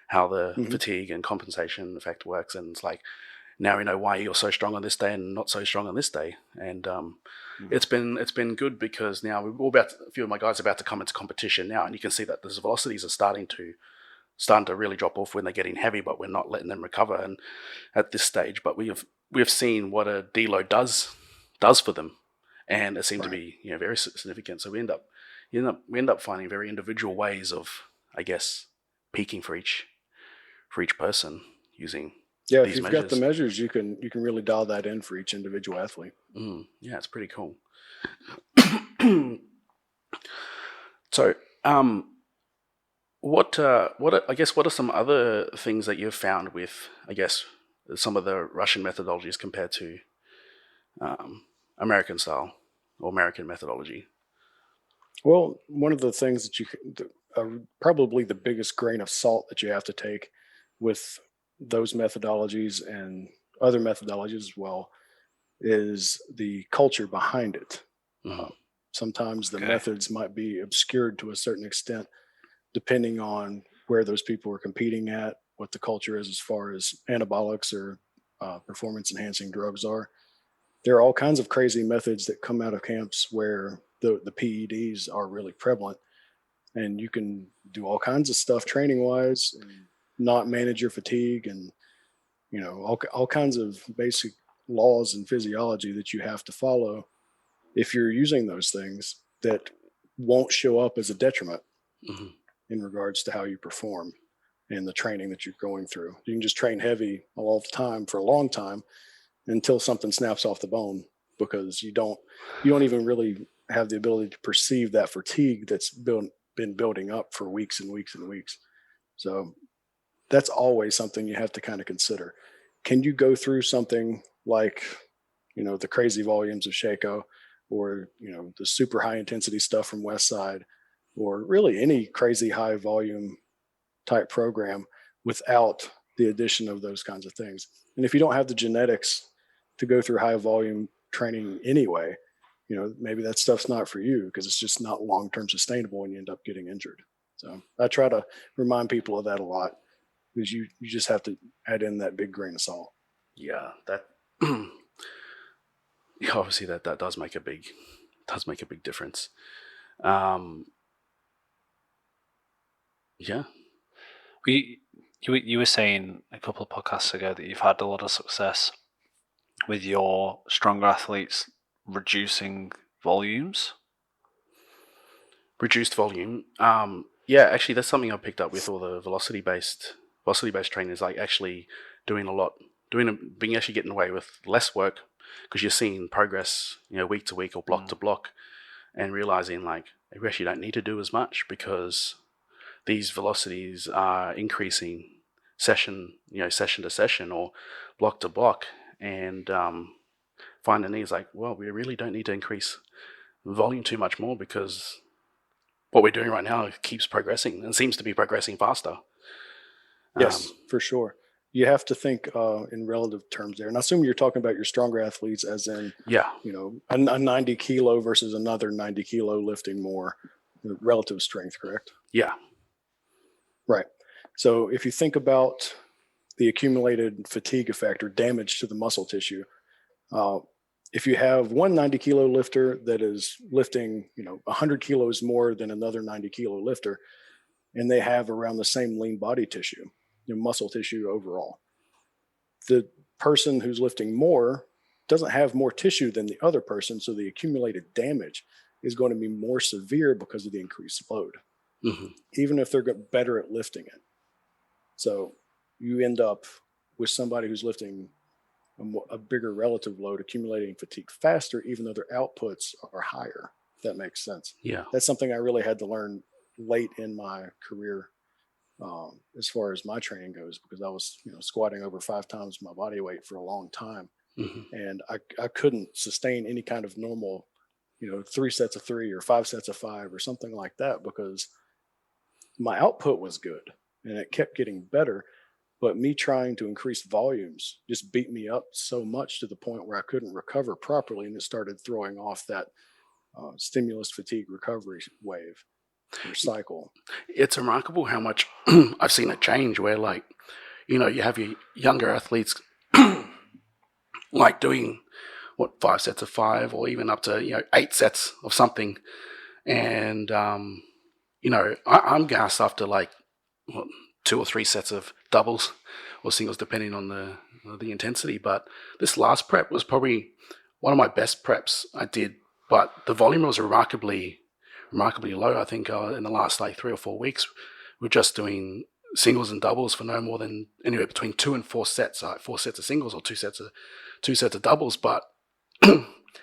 S2: how the fatigue and compensation effect works, and it's like, now we know why you're so strong on this day and not so strong on this day. And it's been good, because now a few of my guys are about to come into competition now, and you can see that the velocities are starting to really drop off when they're getting heavy, but we're not letting them recover. And at this stage, but we've seen what a deload does for them, and it seemed to be very significant. So we end up finding very individual ways of, I guess, peaking for each person using.
S3: Yeah, if you've got the measures, you can really dial that in for each individual athlete.
S2: Yeah, it's pretty cool. So, what are some other things that you've found with, I guess, some of the Russian methodologies compared to American style or American methodology?
S3: Well, one of the things that probably the biggest grain of salt that you have to take with those methodologies and other methodologies as well is the culture behind it. Sometimes the methods might be obscured to a certain extent, depending on where those people are competing at, what the culture is as far as anabolics or performance enhancing drugs are. There are all kinds of crazy methods that come out of camps where the PEDs are really prevalent, and you can do all kinds of stuff training wise and not manage your fatigue, and all kinds of basic laws and physiology that you have to follow if you're using those things that won't show up as a detriment in regards to how you perform and the training that you're going through. You can just train heavy all the time for a long time until something snaps off the bone, because you don't even really have the ability to perceive that fatigue that's been building up for weeks and weeks and weeks. So that's always something you have to kind of consider. Can you go through something like, the crazy volumes of Shaco, or, the super high intensity stuff from Westside, or really any crazy high volume type program without the addition of those kinds of things? And if you don't have the genetics to go through high volume training anyway, maybe that stuff's not for you, because it's just not long-term sustainable and you end up getting injured. So I try to remind people of that a lot, because you just have to add in that big grain of salt.
S2: Yeah, that obviously that does make a big difference. Yeah.
S1: You were saying a couple of podcasts ago that you've had a lot of success with your stronger athletes reducing volumes.
S2: Reduced volume. Yeah, actually, that's something I picked up with all the velocity based trainers. Like actually getting away with less work, because you're seeing progress, week to week or block to block, and realizing like we actually don't need to do as much, because these velocities are increasing session to session or block to block, and finding these like, well, we really don't need to increase volume too much more, because what we're doing right now keeps progressing and seems to be progressing faster.
S3: Yes, for sure. You have to think in relative terms there. And I assume you're talking about your stronger athletes as in, a 90 kilo versus another 90 kilo lifting more. Relative strength, correct?
S2: Yeah.
S3: Right. So if you think about the accumulated fatigue effect or damage to the muscle tissue, if you have one 90 kilo lifter that is lifting, 100 kilos more than another 90 kilo lifter, and they have around the same lean body tissue, muscle tissue overall, the person who's lifting more doesn't have more tissue than the other person, so the accumulated damage is going to be more severe because of the increased load, even if they're better at lifting it. So you end up with somebody who's lifting a bigger relative load, accumulating fatigue faster, even though their outputs are higher, if that makes sense.
S2: Yeah.
S3: That's something I really had to learn late in my career, as far as my training goes, because I was, squatting over 5 times my body weight for a long time. And I couldn't sustain any kind of normal, 3 sets of 3 or 5 sets of 5 or something like that, because my output was good and it kept getting better. But me trying to increase volumes just beat me up so much to the point where I couldn't recover properly. And it started throwing off that stimulus fatigue recovery wave or cycle.
S2: It's remarkable how much I've seen it change where, like, you have your younger athletes like doing 5 sets of 5 or even up to 8 sets of something, and I'm gassed after like 2 or 3 sets of doubles or singles depending on the intensity. But this last prep was probably one of my best preps I did, but the volume was remarkably low. I think in the last like 3 or 4 weeks we're just doing singles and doubles for no more than anywhere between 2 and 4 sets, like 4 sets of singles or 2 sets of doubles, but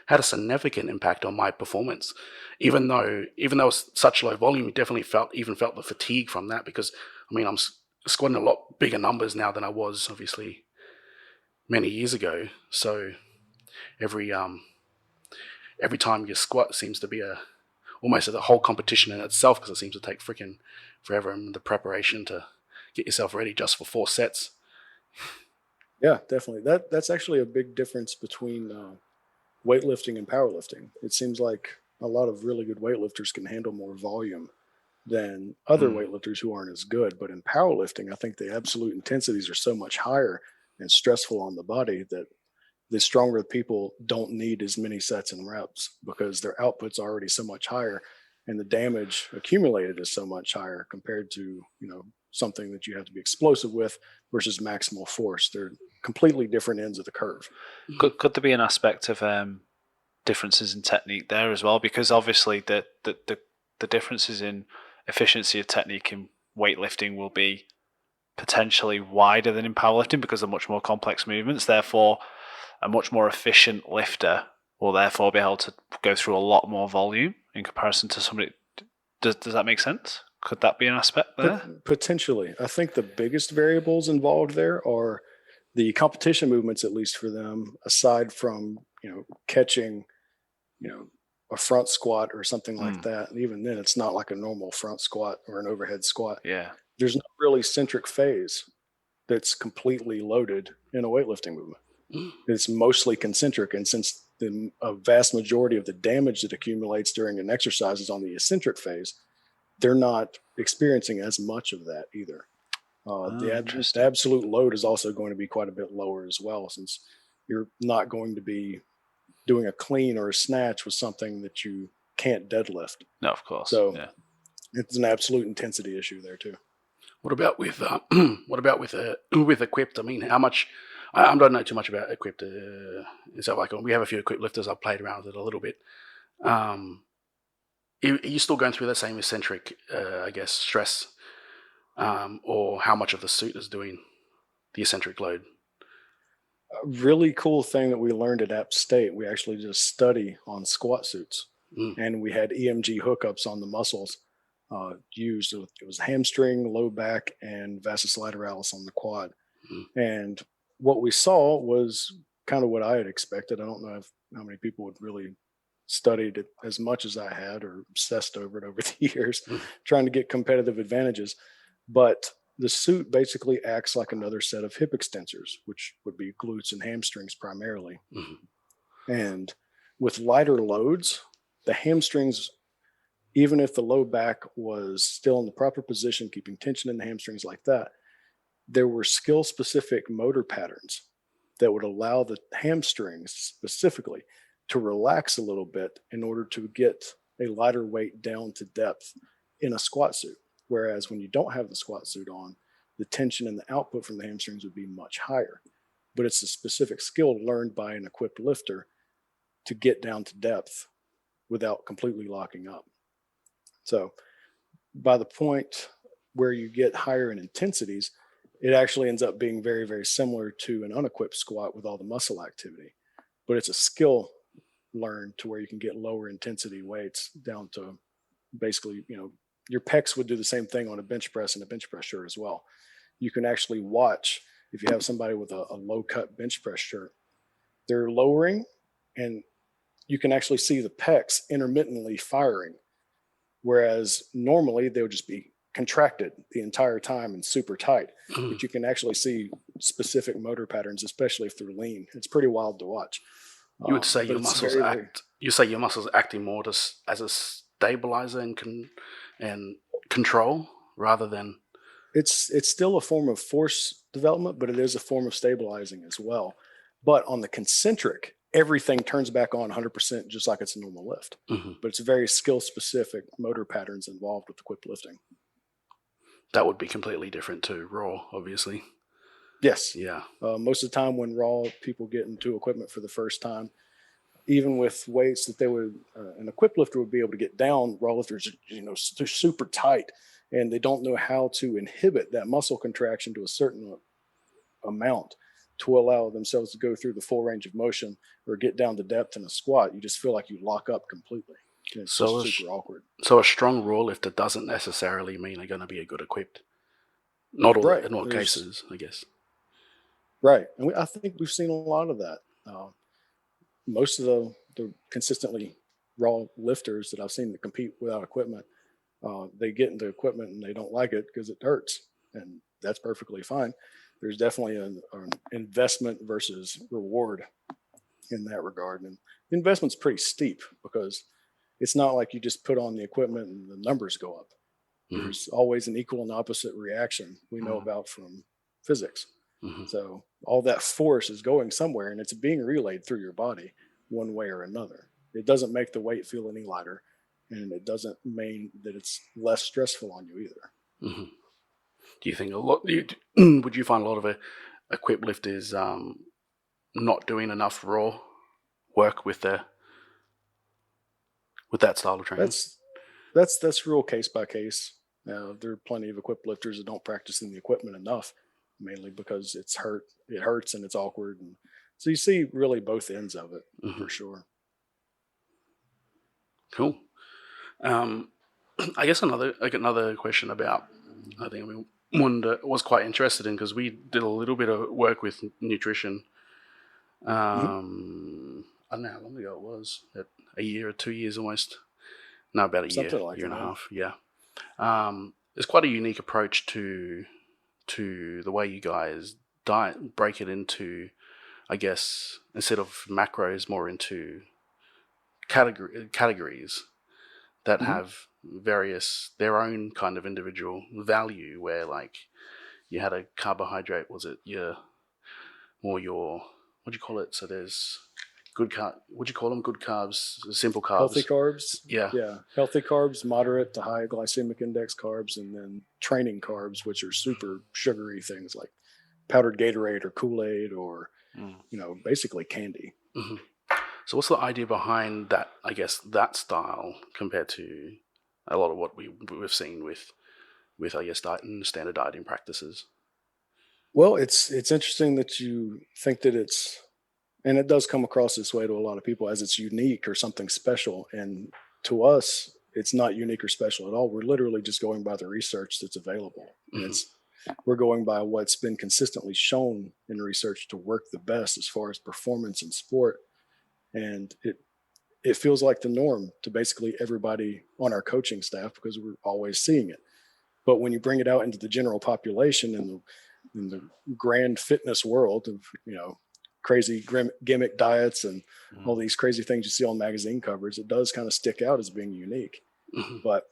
S2: had a significant impact on my performance. Even though it was such low volume, you definitely felt the fatigue from that, because I'm squatting a lot bigger numbers now than I was obviously many years ago. So every time you squat seems to be almost a whole competition in itself, because it seems to take freaking forever in the preparation to get yourself ready just for 4 sets.
S3: Yeah, definitely. That's actually a big difference between weightlifting and powerlifting. It seems like a lot of really good weightlifters can handle more volume than other weightlifters who aren't as good. But in powerlifting, I think the absolute intensities are so much higher and stressful on the body that the stronger people don't need as many sets and reps, because their output's already so much higher and the damage accumulated is so much higher compared to, something that you have to be explosive with versus maximal force. They're completely different ends of the curve.
S1: Could there be an aspect of differences in technique there as well? Because obviously the differences in efficiency of technique in weightlifting will be potentially wider than in powerlifting because of much more complex movements. Therefore, a much more efficient lifter will therefore be able to go through a lot more volume in comparison to somebody. Does that make sense? Could that be an aspect there?
S3: Potentially. I think the biggest variables involved there are the competition movements, at least for them, aside from, catching, a front squat or something like that. And even then, it's not like a normal front squat or an overhead squat.
S1: Yeah.
S3: There's no really centric phase that's completely loaded in a weightlifting movement. It's mostly concentric. And since a vast majority of the damage that accumulates during an exercise is on the eccentric phase, they're not experiencing as much of that either. The absolute load is also going to be quite a bit lower as well, since you're not going to be doing a clean or a snatch with something that you can't deadlift.
S1: No, of course.
S3: So it's an absolute intensity issue there too.
S2: What about with equipped? I mean, how much? I don't know too much about equipped. So like we have a few equipped lifters. I've played around with it a little bit. Are you still going through the same eccentric, stress, or how much of the suit is doing the eccentric load?
S3: A really cool thing that we learned at App State, we actually did a study on squat suits, and we had EMG hookups on the muscles used. It was hamstring, low back, and vastus lateralis on the quad. And what we saw was kind of what I had expected. I don't know how many people would really studied it as much as I had or obsessed over it over the years, trying to get competitive advantages. But the suit basically acts like another set of hip extensors, which would be glutes and hamstrings primarily. And with lighter loads, the hamstrings even if the low back was still in the proper position, keeping tension in the hamstrings like that, there were skill specific motor patterns that would allow the hamstrings specifically to relax a little bit in order to get a lighter weight down to depth in a squat suit. Whereas when you don't have the squat suit on, the tension and the output from the hamstrings would be much higher. But it's a specific skill learned by an equipped lifter to get down to depth without completely locking up. So by the point where you get higher in intensities, it actually ends up being very, very similar to an unequipped squat with all the muscle activity. But it's a skill learned to where you can get lower intensity weights down to basically, your pecs would do the same thing on a bench press and a bench press shirt as well. You can actually watch, if you have somebody with a low cut bench press shirt, they're lowering and you can actually see the pecs intermittently firing. Whereas normally they would just be contracted the entire time and super tight. But you can actually see specific motor patterns, especially if they're lean. It's pretty wild to watch.
S2: You would say your muscles your muscles acting more as a stabilizer and control rather than.
S3: It's still a form of force development, but it is a form of stabilizing as well. But on the concentric, everything turns back on 100% just like it's a normal lift. But it's very skill specific motor patterns involved with equipped lifting.
S2: That would be completely different to raw, obviously.
S3: Yes.
S2: Yeah.
S3: Most of the time when raw people get into equipment for the first time, even with weights that an equipped lifter would be able to get down, raw lifters, they're super tight and they don't know how to inhibit that muscle contraction to a certain amount to allow themselves to go through the full range of motion or get down to depth in a squat. You just feel like you lock up completely. It's just super awkward.
S2: So a strong raw lifter doesn't necessarily mean they're going to be a good equipped. Not all in all cases, I guess.
S3: Right. And I think we've seen a lot of that. Most of the consistently raw lifters that I've seen that compete without equipment, they get into equipment and they don't like it because it hurts. And that's perfectly fine. There's definitely an investment versus reward in that regard. And the investment's pretty steep because it's not like you just put on the equipment and the numbers go up. There's always an equal and opposite reaction we know about from physics. So all that force is going somewhere and it's being relayed through your body one way or another. It doesn't make the weight feel any lighter and it doesn't mean that it's less stressful on you either.
S2: Do you think would you find a lot of equipped lifters not doing enough raw work with that style of training?
S3: That's real case by case. There are plenty of equipped lifters that don't practice in the equipment enough, mainly because it hurts and it's awkward. And so you see really both ends of it for sure.
S2: Cool. I guess another question about, I think one that I was quite interested in because we did a little bit of work with nutrition. I don't know how long ago it was, a year or 2 years almost. No, about a year and a half. Yeah. It's quite a unique approach to the way you guys break it into, I guess, instead of macros, more into categories that have their own kind of individual value, where like you had a carbohydrate, was it your what do you call it? So there's good would you call them good carbs, simple carbs?
S3: Healthy carbs.
S2: Yeah.
S3: Healthy carbs, moderate to high glycemic index carbs, and then training carbs, which are super sugary things like powdered Gatorade or Kool-Aid or, basically candy.
S2: So what's the idea behind that, I guess, that style compared to a lot of what we've seen with I guess, standard dieting practices?
S3: Well, it's interesting that you think that and it does come across this way to a lot of people as it's unique or something special. And to us, it's not unique or special at all. We're literally just going by the research that's available. And we're going by what's been consistently shown in research to work the best as far as performance in sport. And it feels like the norm to basically everybody on our coaching staff because we're always seeing it. But when you bring it out into the general population and in the grand fitness world of, crazy gimmick diets and all these crazy things you see on magazine covers, it does kind of stick out as being unique. But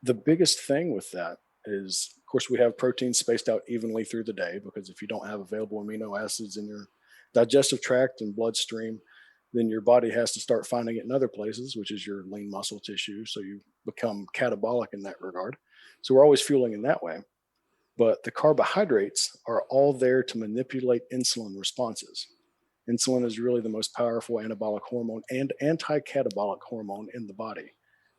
S3: the biggest thing with that is, of course, we have protein spaced out evenly through the day, because if you don't have available amino acids in your digestive tract and bloodstream, then your body has to start finding it in other places, which is your lean muscle tissue. So you become catabolic in that regard. So we're always fueling in that way. But the carbohydrates are all there to manipulate insulin responses. Insulin is really the most powerful anabolic hormone and anti-catabolic hormone in the body.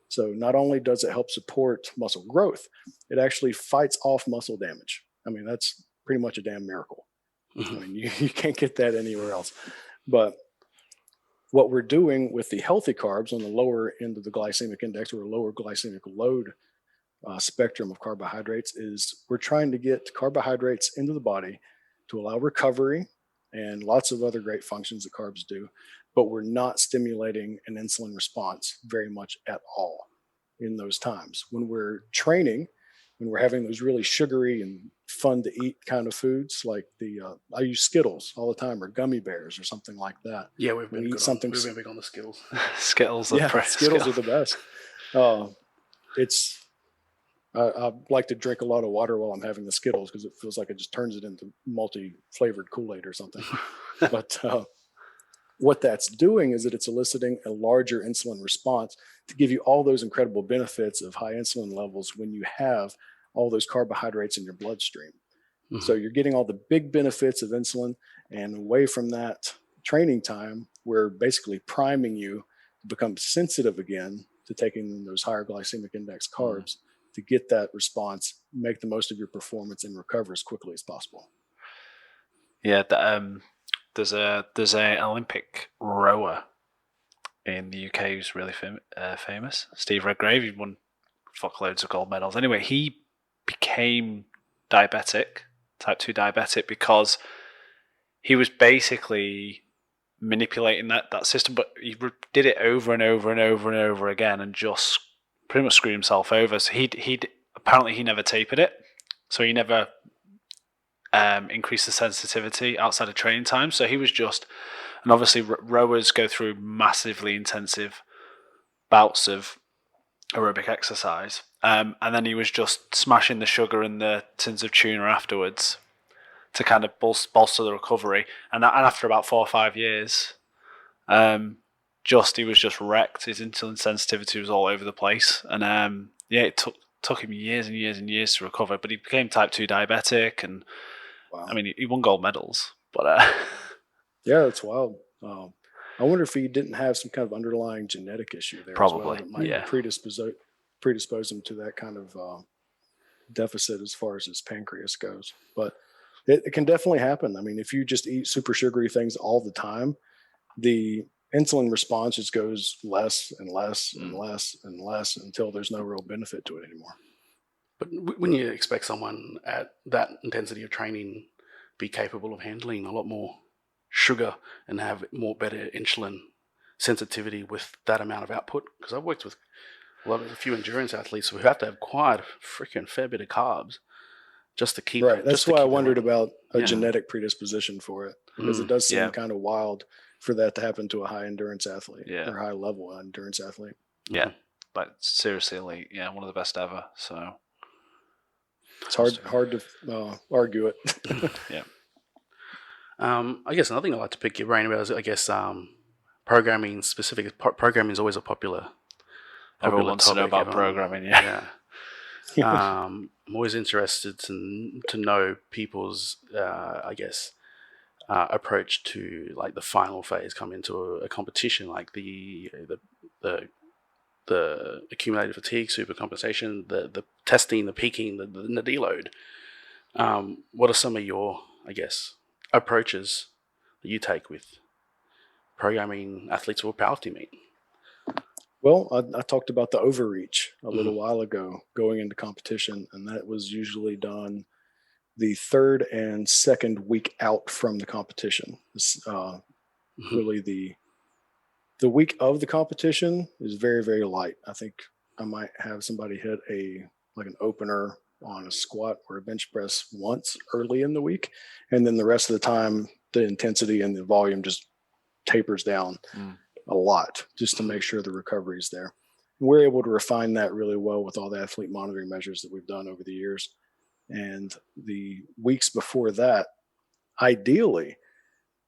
S3: So not only does it help support muscle growth, it actually fights off muscle damage. I mean, that's pretty much a damn miracle. I mean, you can't get that anywhere else. But what we're doing with the healthy carbs on the lower end of the glycemic index, or lower glycemic load spectrum of carbohydrates, is we're trying to get carbohydrates into the body to allow recovery and lots of other great functions that carbs do, but we're not stimulating an insulin response very much at all in those times. When we're training, when we're having those really sugary and fun to eat kind of foods, like I use Skittles all the time, or gummy bears or something like that.
S2: Yeah, we've been big on the Skittles.
S1: Skittles,
S3: Skittles are the best. I like to drink a lot of water while I'm having the Skittles, because it feels like it just turns it into multi-flavored Kool-Aid or something. But what that's doing is that it's eliciting a larger insulin response to give you all those incredible benefits of high insulin levels when you have all those carbohydrates in your bloodstream. Mm-hmm. So you're getting all the big benefits of insulin, and away from that training time, we're basically priming you to become sensitive again to taking those higher glycemic index carbs to get that response, make the most of your performance, and recover as quickly as possible.
S1: Yeah, there's an Olympic rower in the UK who's really famous, Steve Redgrave. He won fuckloads of gold medals. Anyway, he became diabetic, type 2 diabetic, because he was basically manipulating that system, but he did it over and over and over and over again, and just pretty much screwed himself over. So he never tapered it, so he never increase the sensitivity outside of training time. So he was just, and obviously rowers go through massively intensive bouts of aerobic exercise, and then he was just smashing the sugar and the tins of tuna afterwards to kind of bolster the recovery. And after about 4 or 5 years, he was just wrecked. His insulin sensitivity was all over the place, and it took him years and years and years to recover. But he became type 2 diabetic, and wow. I mean, he won gold medals. But
S3: yeah, that's wild. I wonder if he didn't have some kind of underlying genetic issue there.
S1: Probably,
S3: as well, that might predispose him to that kind of deficit as far as his pancreas goes. But it can definitely happen. I mean, if you just eat super sugary things all the time, the insulin response just goes less and less and less and less until there's no real benefit to it anymore.
S2: But when you expect someone at that intensity of training be capable of handling a lot more sugar and have better insulin sensitivity with that amount of output? Because I've worked with a few endurance athletes who have to have quite a freaking fair bit of carbs just to keep.
S3: Right. That's why I wondered about a genetic predisposition for it, because it does seem kind of wild for that to happen to a high endurance athlete or high level endurance athlete.
S1: Yeah. But seriously, elite. Yeah. One of the best ever. So
S3: it's hard to argue it.
S1: Yeah.
S2: I guess another thing I'd like to pick your brain about is, programming specific. Programming is always a popular
S1: Everyone wants to know about programming. Yeah.
S2: I'm always interested to know people's, approach to like the final phase, come into a competition, like the accumulated fatigue, supercompensation, the testing, the peaking, the deload. What are some of your, approaches that you take with programming athletes for powerlifting meet?
S3: Well, I talked about the overreach a little while ago going into competition, and that was usually done the third and second week out from the competition. Really the week of the competition is very, very light. I think I might have somebody hit an opener on a squat or a bench press once early in the week, and then the rest of the time the intensity and the volume just tapers down a lot, just to make sure the recovery is there. We're able to refine that really well with all the athlete monitoring measures that we've done over the years. And the weeks before that, ideally,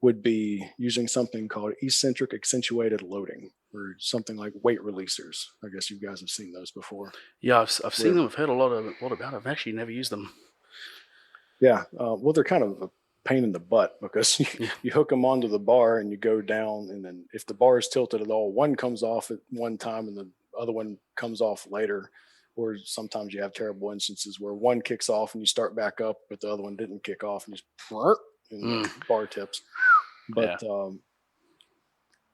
S3: would be using something called eccentric accentuated loading, or something like weight releasers. I guess you guys have seen those before.
S2: Yeah, I've seen them. I've heard a lot about it. I've actually never used them.
S3: Yeah, well, they're kind of a pain in the butt because you hook them onto the bar and you go down, and then if the bar is tilted at all, one comes off at one time and the other one comes off later. Or sometimes you have terrible instances where one kicks off and you start back up, but the other one didn't kick off and just and the bar tips. But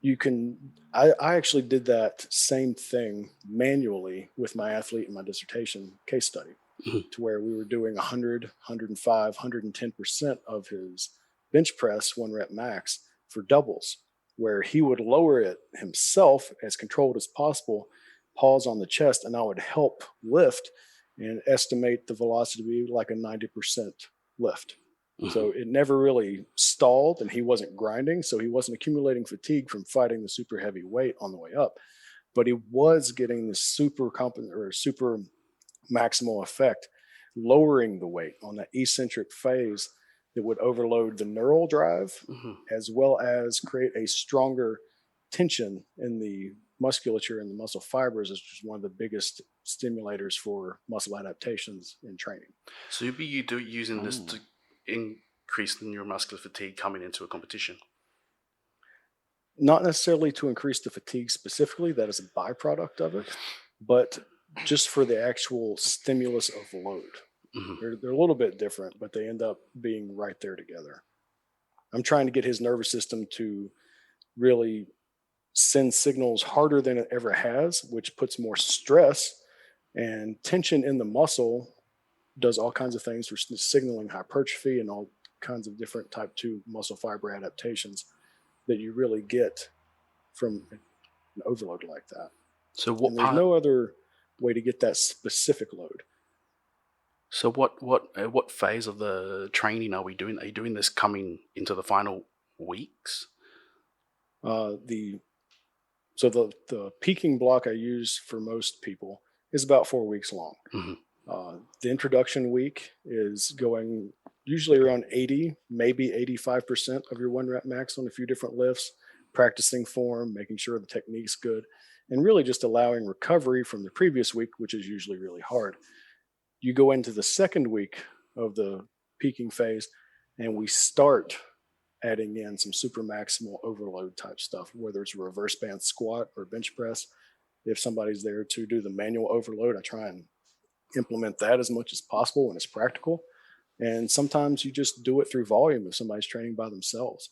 S3: you can, I actually did that same thing manually with my athlete in my dissertation case study, to where we were doing 100, 105, 110% of his bench press 1 rep max for doubles, where he would lower it himself as controlled as possible, pause on the chest, and I would help lift and estimate the velocity to be like a 90% lift. So it never really stalled, and he wasn't grinding, so he wasn't accumulating fatigue from fighting the super heavy weight on the way up, but he was getting the super maximal effect, lowering the weight on that eccentric phase that would overload the neural drive, as well as create a stronger tension in the musculature and the muscle fibers, which is one of the biggest stimulators for muscle adaptations in training.
S2: So you'd be using this to increase the neuromuscular fatigue coming into a competition?
S3: Not necessarily to increase the fatigue specifically, that is a byproduct of it, but just for the actual stimulus of load. They're a little bit different, but they end up being right there together. I'm trying to get his nervous system to really send signals harder than it ever has, which puts more stress and tension in the muscle, does all kinds of things for signaling hypertrophy and all kinds of different type 2 muscle fiber adaptations that you really get from an overload like that.
S2: So
S3: there's no other way to get that specific load.
S2: So what phase of the training are we doing? Are you doing this coming into the final weeks?
S3: The peaking block I use for most people is about 4 weeks long. The introduction week is going usually around 80, maybe 85% of your 1 rep max on a few different lifts, practicing form, making sure the technique's good, and really just allowing recovery from the previous week, which is usually really hard. You go into the second week of the peaking phase, and we start adding in some super maximal overload type stuff, whether it's a reverse band squat or bench press. If somebody's there to do the manual overload, I try and implement that as much as possible when it's practical. And sometimes you just do it through volume if somebody's training by themselves.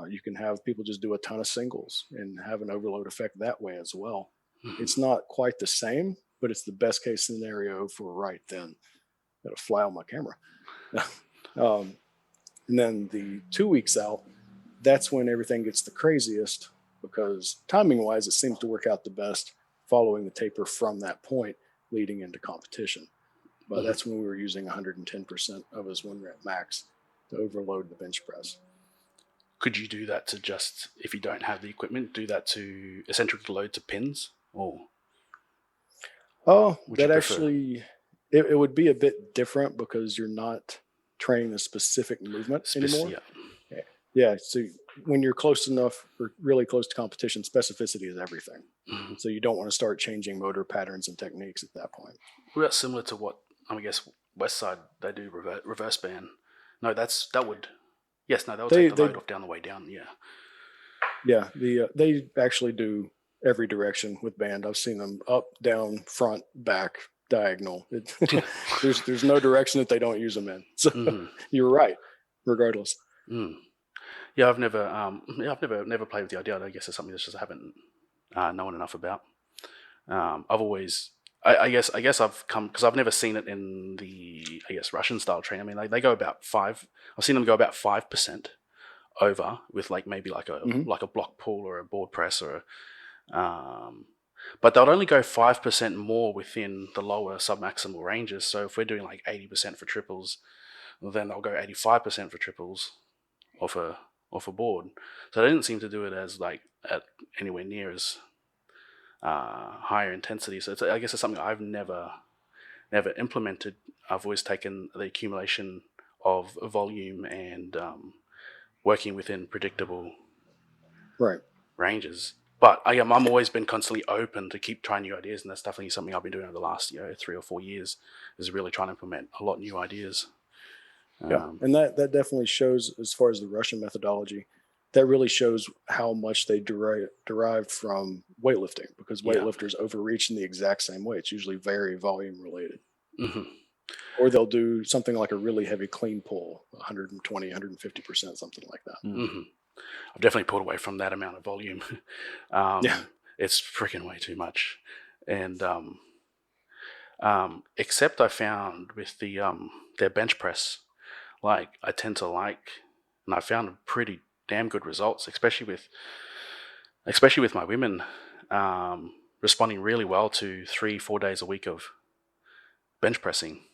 S3: You can have people just do a ton of singles and have an overload effect that way as well. It's not quite the same, but it's the best case scenario for right then. Got to fly on my camera. And then the 2 weeks out, that's when everything gets the craziest, because timing wise, it seems to work out the best following the taper from that point leading into competition. But that's when we were using 110% of his 1 rep max to overload the bench press.
S2: Could you do that to just, if you don't have the equipment, do that to eccentric load to pins? Or
S3: that actually, it would be a bit different because you're not training a specific movement anymore. Yeah. So when you're close enough or really close to competition, specificity is everything. So you don't want to start changing motor patterns and techniques at that point.
S2: Well, that's similar to what, I guess, Westside, they do reverse band. No, that would take the load off down the way down.
S3: Yeah. They actually do every direction with band. I've seen them up, down, front, back, diagonal. There's no direction that they don't use them in. So you're right, regardless.
S2: Yeah, I've never played with the idea. I guess it's something that I haven't known enough about. I've always, I guess I've come, because I've never seen it in the, Russian style training. I mean, they go about 5. I've seen them go about 5% over with maybe a block pull or a board press or but they'll only go 5% more within the lower submaximal ranges. So if we're doing 80% for triples, then they'll go 85% for triples off a board. So they didn't seem to do it as at anywhere near as higher intensity. So I guess it's something I've never implemented. I've always taken the accumulation of volume and working within predictable
S3: Right.
S2: ranges. But I'm always been constantly open to keep trying new ideas, and that's definitely something I've been doing over the last 3 or 4 years, is really trying to implement a lot of new ideas.
S3: Yeah, and that definitely shows, as far as the Russian methodology, that really shows how much they derived from weightlifting, because weightlifters overreach in the exact same way. It's usually very volume related.
S2: Mm-hmm.
S3: Or they'll do something like a really heavy clean pull, 120, 150%, something like that.
S2: Mm-hmm. I've definitely pulled away from that amount of volume. It's freaking way too much. And except I found with the their bench press, like I tend to like, and I found pretty damn good results, especially with my women responding really well to 3-4 days a week of bench pressing.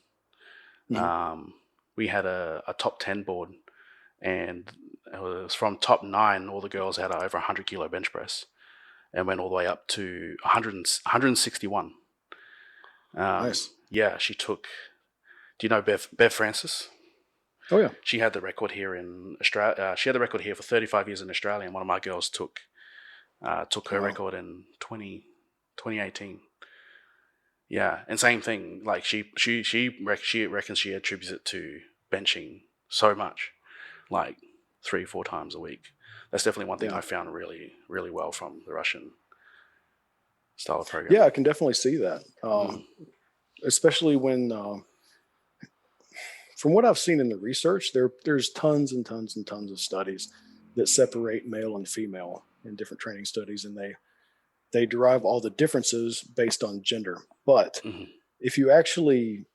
S3: Mhm.
S2: We had a top 10 board, and it was from top 9, all the girls had over 100 kilo bench press and went all the way up to 161.
S3: Nice.
S2: Yeah, she took, do you know Bev Francis?
S3: Oh, yeah.
S2: She had the record here in Australia. She had the record here for 35 years in Australia, and one of my girls took her record in 2018. Yeah, and same thing. Like she reckons she attributes it to benching so much, like 3-4 times a week. That's definitely one thing I found really, really well from the Russian style of program.
S3: Yeah, I can definitely see that. Especially when, from what I've seen in the research, there's tons and tons and tons of studies that separate male and female in different training studies, and they derive all the differences based on gender. But if you actually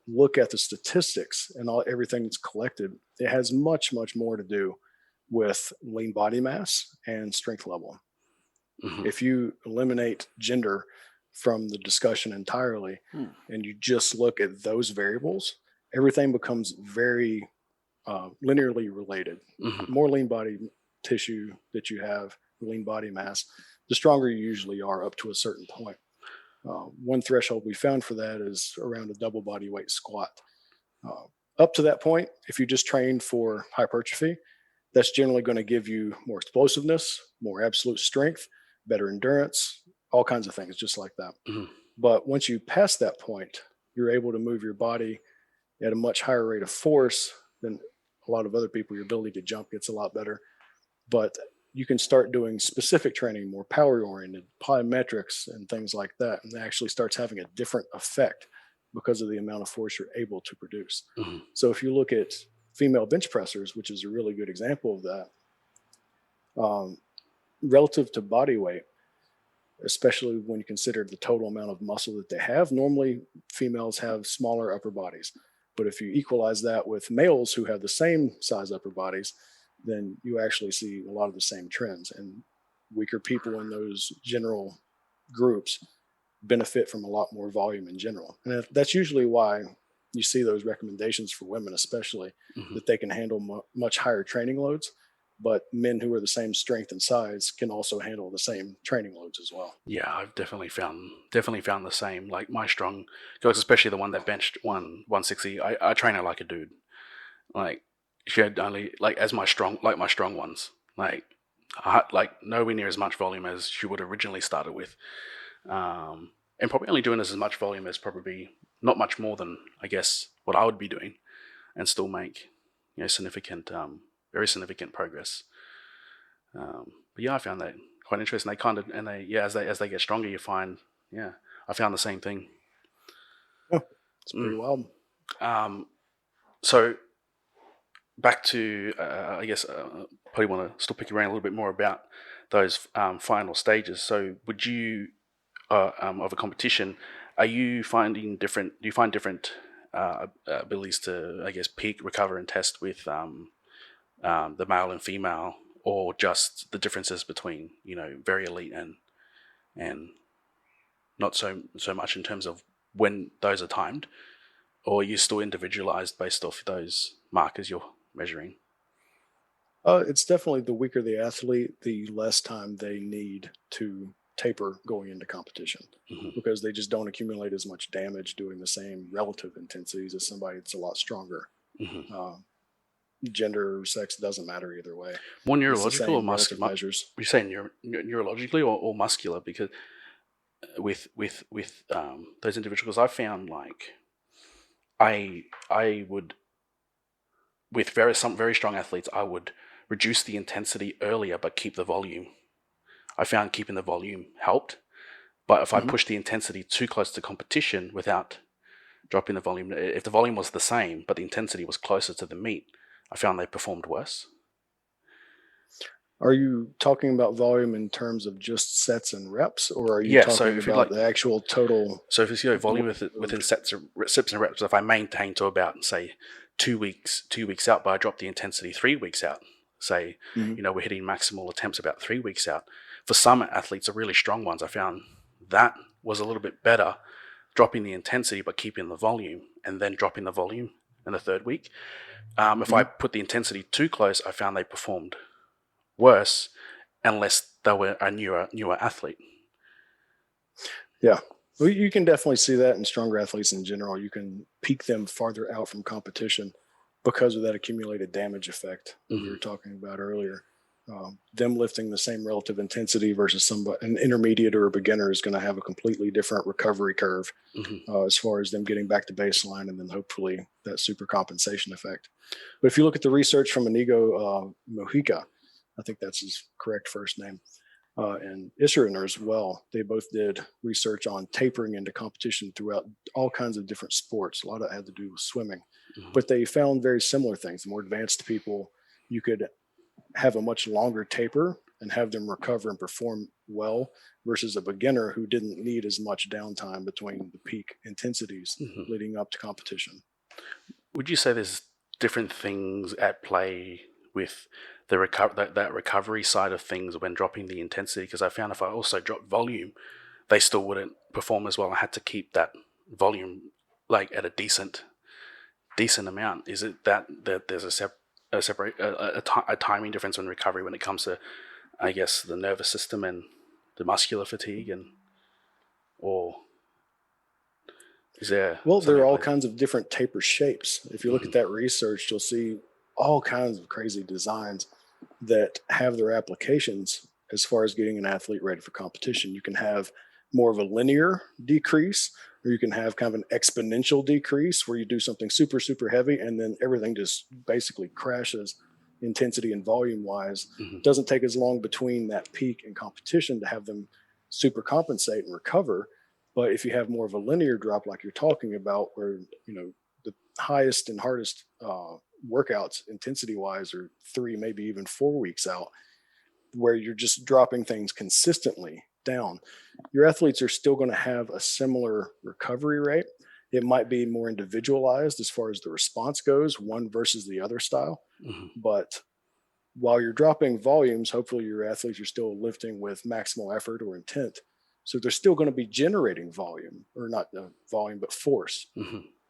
S3: look at the statistics and everything that's collected, it has much, much more to do with lean body mass and strength level. If you eliminate gender from the discussion entirely and you just look at those variables, everything becomes very linearly related. More lean body tissue that you have, lean body mass, the stronger you usually are up to a certain point. One threshold we found for that is around a double body weight squat. Up to that point, if you just train for hypertrophy, that's generally going to give you more explosiveness, more absolute strength, better endurance, all kinds of things just like that. But once you pass that point, you're able to move your body at a much higher rate of force than a lot of other people. Your ability to jump gets a lot better. But you can start doing specific training, more power oriented, plyometrics, and things like that. And it actually starts having a different effect because of the amount of force you're able to produce. So if you look at female bench pressers, which is a really good example of that, relative to body weight, especially when you consider the total amount of muscle that they have, normally females have smaller upper bodies. But if you equalize that with males who have the same size upper bodies, then you actually see a lot of the same trends. And weaker people in those general groups benefit from a lot more volume in general. And that's usually why you see those recommendations for women, especially, that they can handle much higher training loads. But men who are the same strength and size can also handle the same training loads as well.
S2: Yeah, I've definitely found the same. Like my strong girls, especially the one that benched 160. I train her like a dude. Like she had only as my strong ones. Like nowhere near as much volume as she would originally started with. And probably only doing as much volume as probably not much more than I guess what I would be doing, and still make significant, very significant progress. But yeah, I found that quite interesting. They kind of, and as they get stronger, you find I found the same thing.
S3: Yeah, it's pretty wild.
S2: So back to I guess probably want to still pick your brain a little bit more about those final stages. So would you of a competition, are you finding different? Do you find different abilities to, I guess, peak, recover, and test with the male and female, or just the differences between very elite and not so much in terms of when those are timed, or are you still individualized based off those markers you're measuring?
S3: It's definitely the weaker the athlete, the less time they need to taper going into competition because they just don't accumulate as much damage doing the same relative intensities as somebody that's a lot stronger. Gender or sex doesn't matter either way.
S2: More neurological or muscular
S3: measures?
S2: You say neurologically or muscular? Because with those individuals, I found like I would, with some very strong athletes, I would reduce the intensity earlier but keep the volume. I found keeping the volume helped, but if I pushed the intensity too close to competition without dropping the volume, if the volume was the same but the intensity was closer to the meet, I found they performed worse.
S3: Are you talking about volume in terms of just sets and reps, or are you talking about the actual total?
S2: So if you go volume within sets and reps, if I maintain to about, say, 2 weeks out, but I drop the intensity 3 weeks out, say, we're hitting maximal attempts about 3 weeks out. For some athletes, the really strong ones, I found that was a little bit better, dropping the intensity but keeping the volume, and then dropping the volume in the third week. If I put the intensity too close, I found they performed worse unless they were a newer athlete.
S3: Yeah. Well, you can definitely see that in stronger athletes in general. You can peak them farther out from competition because of that accumulated damage effect that we were talking about earlier. Them lifting the same relative intensity versus an intermediate or a beginner is going to have a completely different recovery curve as far as them getting back to baseline and then hopefully that super compensation effect. But if you look at the research from Inigo Mojica, I think that's his correct first name, and Isseriner as well, they both did research on tapering into competition throughout all kinds of different sports. A lot of it had to do with swimming, but they found very similar things. The more advanced people, you could have a much longer taper and have them recover and perform well versus a beginner who didn't need as much downtime between the peak intensities leading up to competition.
S2: Would you say there's different things at play with the that recovery side of things when dropping the intensity? Because I found if I also dropped volume, they still wouldn't perform as well. I had to keep that volume like at a decent amount. Is it that there's a timing difference in recovery when it comes to, I guess, the nervous system and the muscular fatigue, or is there?
S3: Well, there are all kinds of different taper shapes. If you look at that research, you'll see all kinds of crazy designs that have their applications as far as getting an athlete ready for competition. You can have more of a linear decrease, or you can have kind of an exponential decrease where you do something super, super heavy and then everything just basically crashes intensity and volume wise. It doesn't take as long between that peak and competition to have them super compensate and recover. But if you have more of a linear drop like you're talking about, where the highest and hardest workouts intensity wise are 3, maybe even 4 weeks out, where you're just dropping things consistently down, your athletes are still going to have a similar recovery rate. It might be more individualized as far as the response goes, one versus the other style. But while you're dropping volumes, hopefully your athletes are still lifting with maximal effort or intent. So they're still going to be generating volume, or not volume, but force.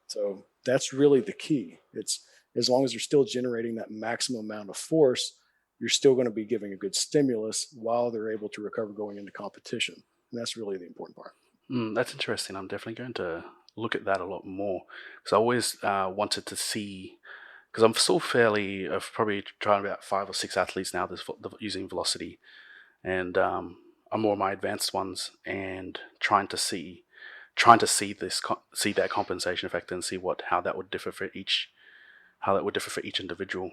S3: So that's really the key. It's as long as they're still generating that maximum amount of force, you're still going to be giving a good stimulus while they're able to recover going into competition. And that's really the important part.
S2: That's interesting. I'm definitely going to look at that a lot more, because I always wanted to see, because I'm still I've probably tried about 5 or 6 athletes now that's using velocity, and I'm more of my advanced ones, and trying to see that compensation effect and see how that would differ for each individual.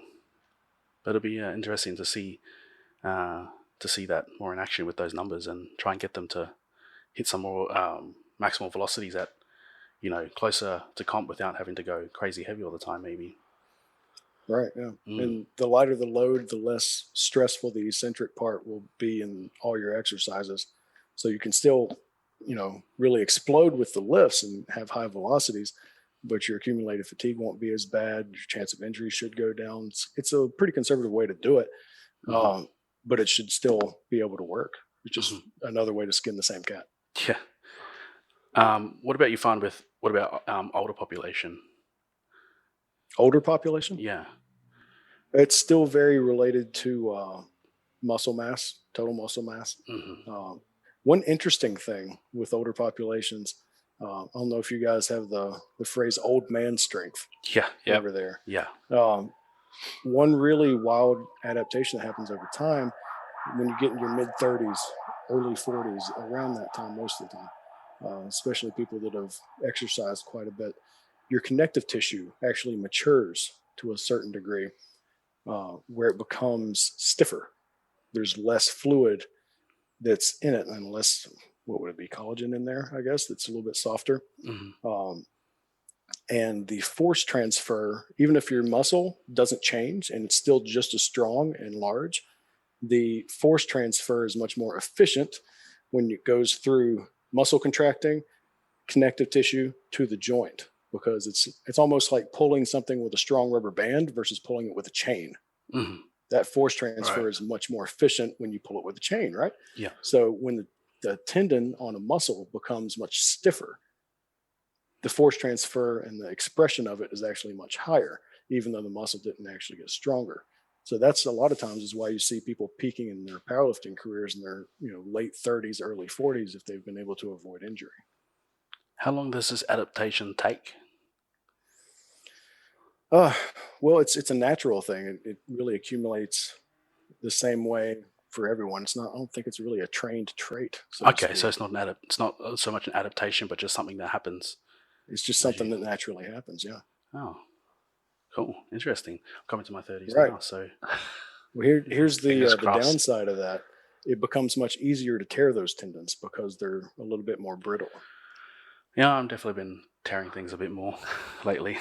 S2: But it'll be interesting to see that more in action with those numbers and try and get them to hit some more maximal velocities at closer to comp without having to go crazy heavy all the time, maybe.
S3: Right, yeah. And the lighter the load, the less stressful the eccentric part will be in all your exercises. So you can still, really explode with the lifts and have high velocities, but your accumulated fatigue won't be as bad. Your chance of injury should go down. It's a pretty conservative way to do it, but it should still be able to work. It's just another way to skin the same cat.
S2: Yeah. What about older population?
S3: Older population?
S2: Yeah.
S3: It's still very related to muscle mass, total muscle mass. One interesting thing with older populations, I don't know if you guys have the phrase "old man strength"
S2: Yeah.
S3: over there.
S2: Yeah.
S3: One really wild adaptation that happens over time when you get in your mid 30s, early 40s, around that time, most of the time, especially people that have exercised quite a bit, your connective tissue actually matures to a certain degree where it becomes stiffer. There's less fluid that's in it and less, what would it be, collagen in there, I guess, that's a little bit softer.
S2: Mm-hmm.
S3: And the force transfer, even if your muscle doesn't change and it's still just as strong and large, the force transfer is much more efficient when it goes through muscle contracting, connective tissue to the joint, because it's almost like pulling something with a strong rubber band versus pulling it with a chain.
S2: Mm-hmm.
S3: That force transfer is much more efficient when you pull it with a chain, right?
S2: Yeah.
S3: So when the tendon on a muscle becomes much stiffer, the force transfer and the expression of it is actually much higher, even though the muscle didn't actually get stronger. So that's a lot of times is why you see people peaking in their powerlifting careers in their late 30s, early 40s if they've been able to avoid injury.
S2: How long does this adaptation take?
S3: Well, it's a natural thing. It really accumulates the same way for everyone. It's not. I don't think it's really a trained trait. So
S2: it's not it's not so much an adaptation, but just something that happens.
S3: It's just something that naturally happens. Yeah.
S2: Oh, cool, interesting. I'm coming to my 30s
S3: right
S2: now, so.
S3: Well, here's the downside of that. It becomes much easier to tear those tendons because they're a little bit more brittle.
S2: Yeah, I've definitely been tearing things a bit more lately.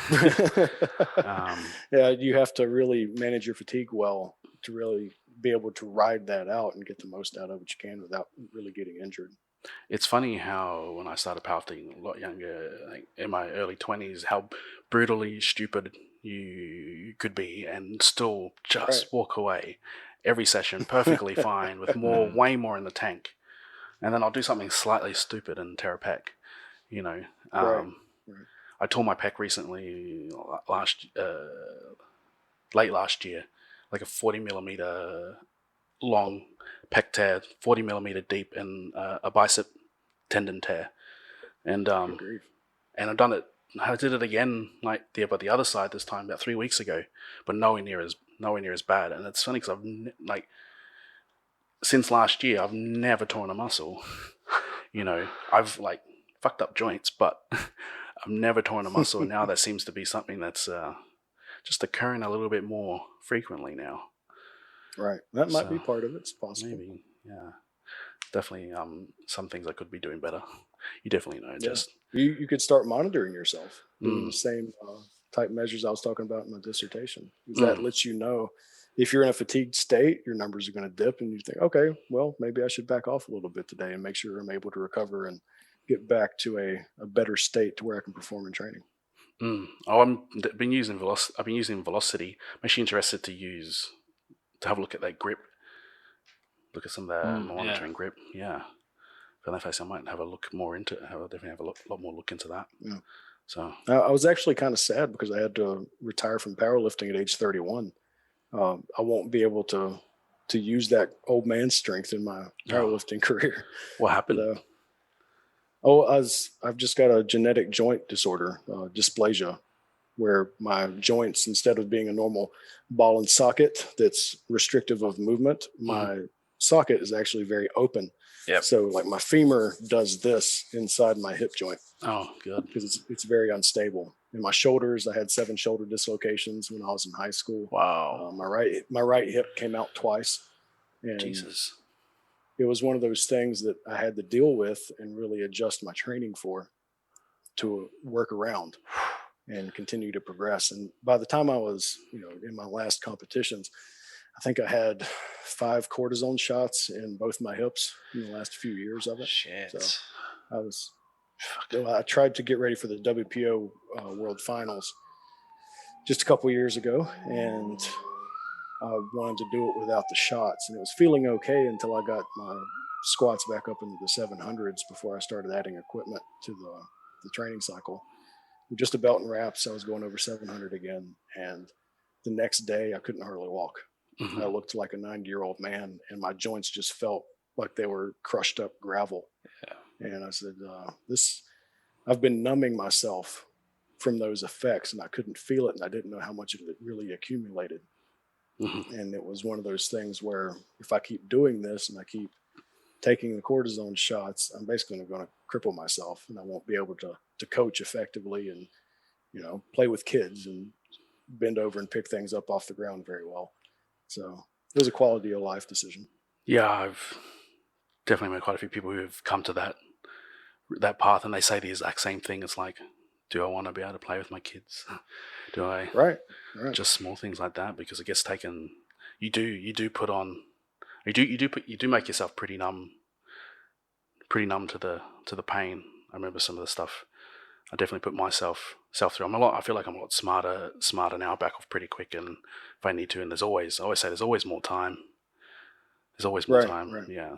S3: Yeah, you have to really manage your fatigue well to really be able to ride that out and get the most out of it you can without really getting injured.
S2: It's funny how when I started powerlifting a lot younger, like in my early 20s, how brutally stupid you could be and still just walk away every session perfectly fine with way more in the tank. And then I'll do something slightly stupid and tear a pec, I tore my pec recently, late last year, like a 40 millimeter long pec tear, 40 millimeter deep, and a bicep tendon tear. And I've done it. I did it again, like the other side this time, about 3 weeks ago, but nowhere near as bad. And it's funny because since last year, I've never torn a muscle. I've fucked up joints, but I've never torn a muscle. And now that seems to be something that's just occurring a little bit more frequently now.
S3: Right. That might be part of it. It's possible.
S2: Maybe, yeah. Definitely some things I could be doing better. You definitely know. Just
S3: you could start monitoring yourself, doing the same type measures I was talking about in my dissertation. That lets you know if you're in a fatigued state, your numbers are going to dip, and you think, okay, well, maybe I should back off a little bit today and make sure I'm able to recover and get back to a better state to where I can perform in training.
S2: I've been using velocity. I'm actually interested to have a look at that grip. Look at some of the monitoring grip. Yeah. For that face, I might have a look more into it. I'll definitely have a lot more look into that. Yeah. So
S3: I was actually kind of sad because I had to retire from powerlifting at age 31. I won't be able to use that old man strength in my powerlifting career.
S2: What happened?
S3: I've just got a genetic joint disorder, dysplasia, where my joints, instead of being a normal ball and socket that's restrictive of movement, my socket is actually very open.
S2: Yep.
S3: So like my femur does this inside my hip joint.
S2: Oh, good.
S3: Because it's very unstable. In my shoulders, I had 7 shoulder dislocations when I was in high school.
S2: Wow.
S3: My right hip came out twice. And
S2: Jesus.
S3: It was one of those things that I had to deal with and really adjust my training for to work around and continue to progress. And by the time I was, in my last competitions, I think I had 5 cortisone shots in both my hips in the last few years of it.
S2: Shit.
S3: So I tried to get ready for the WPO World Finals just a couple years ago, and I wanted to do it without the shots, and it was feeling okay until I got my squats back up into the 700s before I started adding equipment to the training cycle. Just a belt and wraps, I was going over 700 again, and the next day I couldn't hardly walk. I looked like a 90-year-old man, and my joints just felt like they were crushed up gravel. Yeah. And I said, I've been numbing myself from those effects, and I couldn't feel it, and I didn't know how much of it really accumulated. Mm-hmm. And it was one of those things where if I keep doing this and I keep taking the cortisone shots, I'm basically going to cripple myself, and I won't be able to coach effectively and, play with kids and bend over and pick things up off the ground very well. So it was a quality of life decision.
S2: Yeah, I've definitely met quite a few people who have come to that path, and they say the exact same thing. It's like, do I want to be able to play with my kids? Do I?
S3: Right.
S2: Just small things like that, because it gets taken. You do put on. You do make yourself pretty numb to the pain. I remember some of the stuff I definitely put myself through. I feel like I'm a lot smarter now. Back off pretty quick, and if I need to. And I always say there's always more time. There's always more time. Right. Yeah.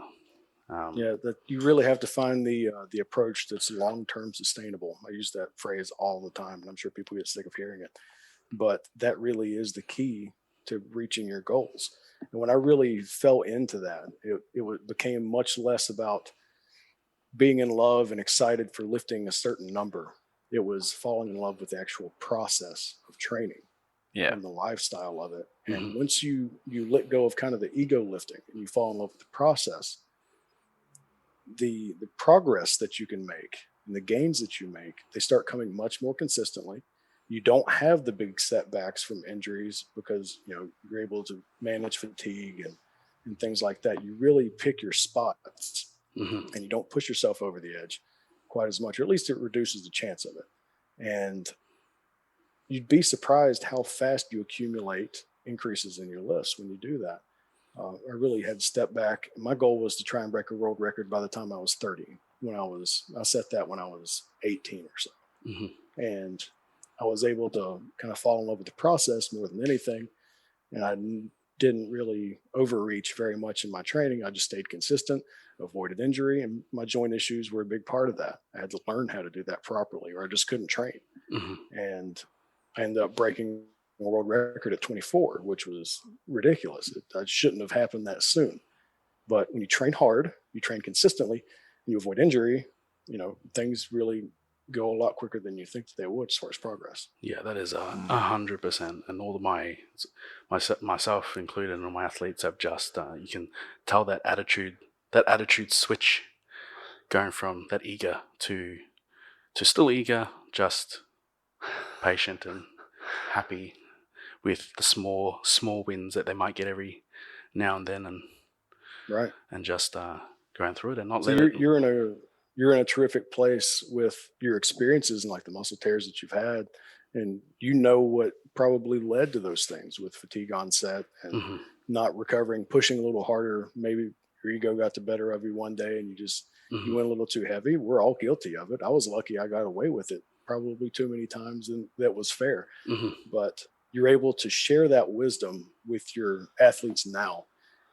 S3: That you really have to find the approach that's long-term sustainable. I use that phrase all the time, and I'm sure people get sick of hearing it. But that really is the key to reaching your goals. And when I really fell into that, it became much less about being in love and excited for lifting a certain number. It was falling in love with the actual process of training and the lifestyle of it. Mm-hmm. And once you let go of kind of the ego lifting and you fall in love with the process, the progress that you can make and the gains that you make, they start coming much more consistently. You don't have the big setbacks from injuries because, you're able to manage fatigue and things like that. You really pick your spots. Mm-hmm. And you don't push yourself over the edge quite as much, or at least it reduces the chance of it. And you'd be surprised how fast you accumulate increases in your lifts when you do that. I really had to step back. My goal was to try and break a world record by the time I was 30. I set that when I was 18 or so. Mm-hmm. And I was able to kind of fall in love with the process more than anything. And I didn't really overreach very much in my training. I just stayed consistent, avoided injury, and my joint issues were a big part of that. I had to learn how to do that properly, or I just couldn't train. Mm-hmm. And I ended up breaking a world record at 24, which was ridiculous. It shouldn't have happened that soon. But when you train hard, you train consistently, and you avoid injury, things really go a lot quicker than you think they would as far as progress.
S2: Yeah, that is 100%. And all of myself included, and all my athletes have just, you can tell that attitude switch going from that eager to still eager, just patient and happy with the small wins that they might get every now and then, and
S3: right,
S2: and just going through it and not
S3: so you're in a terrific place with your experiences and like the muscle tears that you've had, and what probably led to those things with fatigue onset and mm-hmm. not recovering, pushing a little harder. Maybe your ego got the better of you one day and mm-hmm. you went a little too heavy. We're all guilty of it. I was lucky I got away with it probably too many times, and that was fair. Mm-hmm. But you're able to share that wisdom with your athletes now.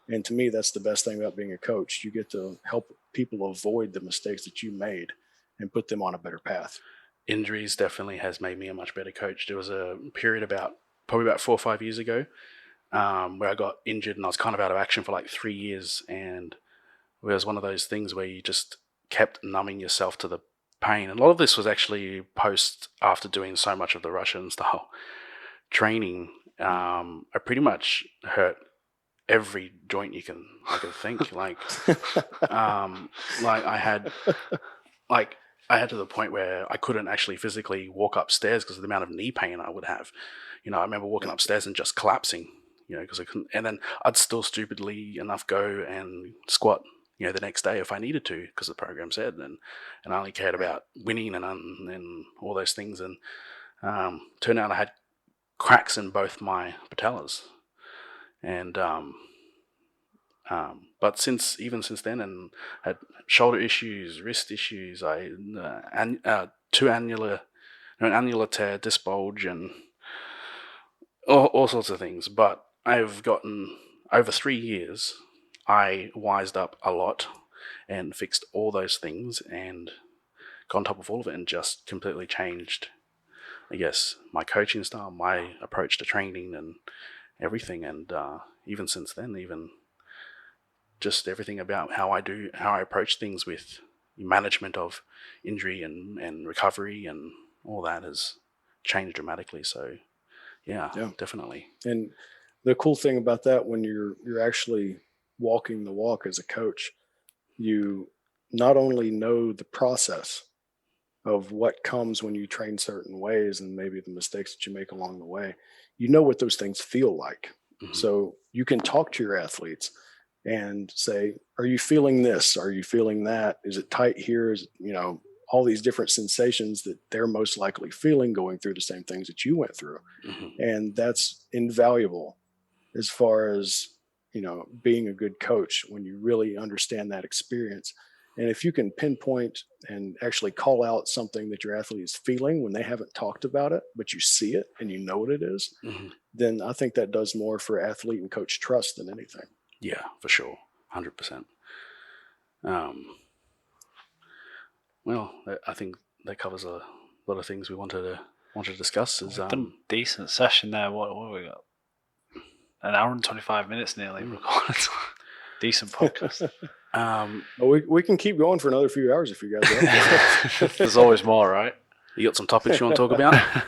S3: And to me, that's the best thing about being a coach. You get to help people avoid the mistakes that you made and put them on a better path.
S2: Injuries definitely has made me a much better coach. There was a period probably about 4 or 5 years ago where I got injured and I was kind of out of action for like 3 years. And it was one of those things where you just kept numbing yourself to the pain. And a lot of this was actually after doing so much of the Russian style training. I pretty much hurt every joint I can think. Like I had to the point where I couldn't actually physically walk upstairs because of the amount of knee pain I would have. I remember walking upstairs and just collapsing, because I couldn't. And then I'd still stupidly enough go and squat, the next day if I needed to, because the program said, and I only cared about winning and all those things. And turned out I had cracks in both my patellas. And but since then, and had shoulder issues, wrist issues, two annular tear, disc bulge, and all sorts of things. But I've gotten over 3 years, I wised up a lot and fixed all those things and got on top of all of it and just completely changed, I guess, my coaching style, my approach to training and everything. And even since then, even just everything about how I approach things with management of injury and recovery and all that has changed dramatically. So yeah, definitely.
S3: And the cool thing about that, when you're actually walking the walk as a coach, you not only know the process of what comes when you train certain ways and maybe the mistakes that you make along the way, you know what those things feel like.
S2: Mm-hmm.
S3: So you can talk to your athletes and say, are you feeling this? Are you feeling that? Is it tight here? Is it, you know, all these different sensations that they're most likely feeling going through the same things that you went through.
S2: Mm-hmm.
S3: And that's invaluable as far as, you know, being a good coach when you really understand that experience. And if you can pinpoint and actually call out something that your athlete is feeling when they haven't talked about it, but you see it and you know what it is,
S2: Mm-hmm.
S3: then I think that does more for athlete and coach trust than anything.
S2: Yeah, for sure. 100%. Well, I think that covers a lot of things we wanted to discuss. Is
S1: decent session there. What have we got? An hour and 25 minutes nearly recorded. Decent podcast.
S3: Well, we can keep going for another few hours if you guys want.
S1: There's always more, right?
S2: You got some topics you want to talk about?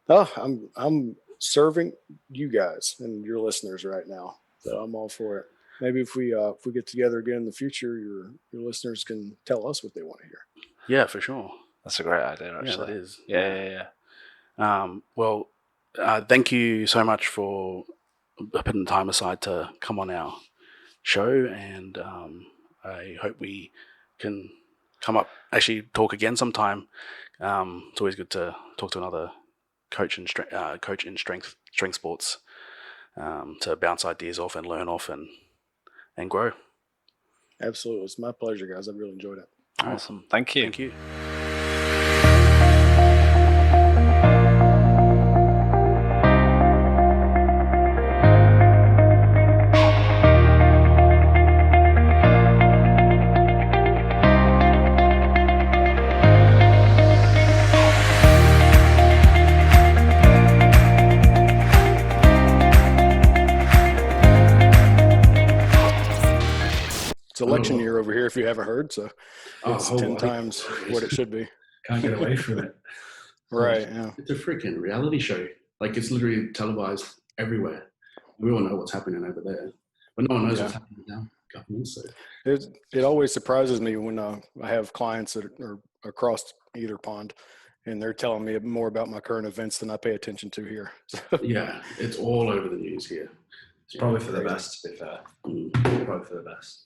S3: Oh, I'm serving you guys and your listeners right now, so I'm all for it. Maybe if we get together again in the future, your listeners can tell us what they want to hear.
S2: Yeah, for sure.
S1: That's a great idea, actually.
S2: Yeah, that is.
S1: Yeah.
S2: Well, thank you so much for putting time aside to come on our show, and I hope we can talk again sometime. It's always good to talk to another coach in strength sports, to bounce ideas off and learn off and grow.
S3: Absolutely. It's my pleasure, guys. I really enjoyed it.
S1: Awesome. Thank you.
S2: Thank you.
S3: It's election year over here, if you haven't heard, so it's 10 times what it should be.
S4: Can't get away from it.
S3: Right, yeah.
S4: It's a freaking reality show. Like, it's literally televised everywhere. We all know what's happening over there, but no one knows what's happening down government. So
S3: it always surprises me when I have clients that are across either pond, and they're telling me more about my current events than I pay attention to here.
S4: Yeah, it's all over the news here.
S5: It's probably for the best, to be fair. Probably for the best.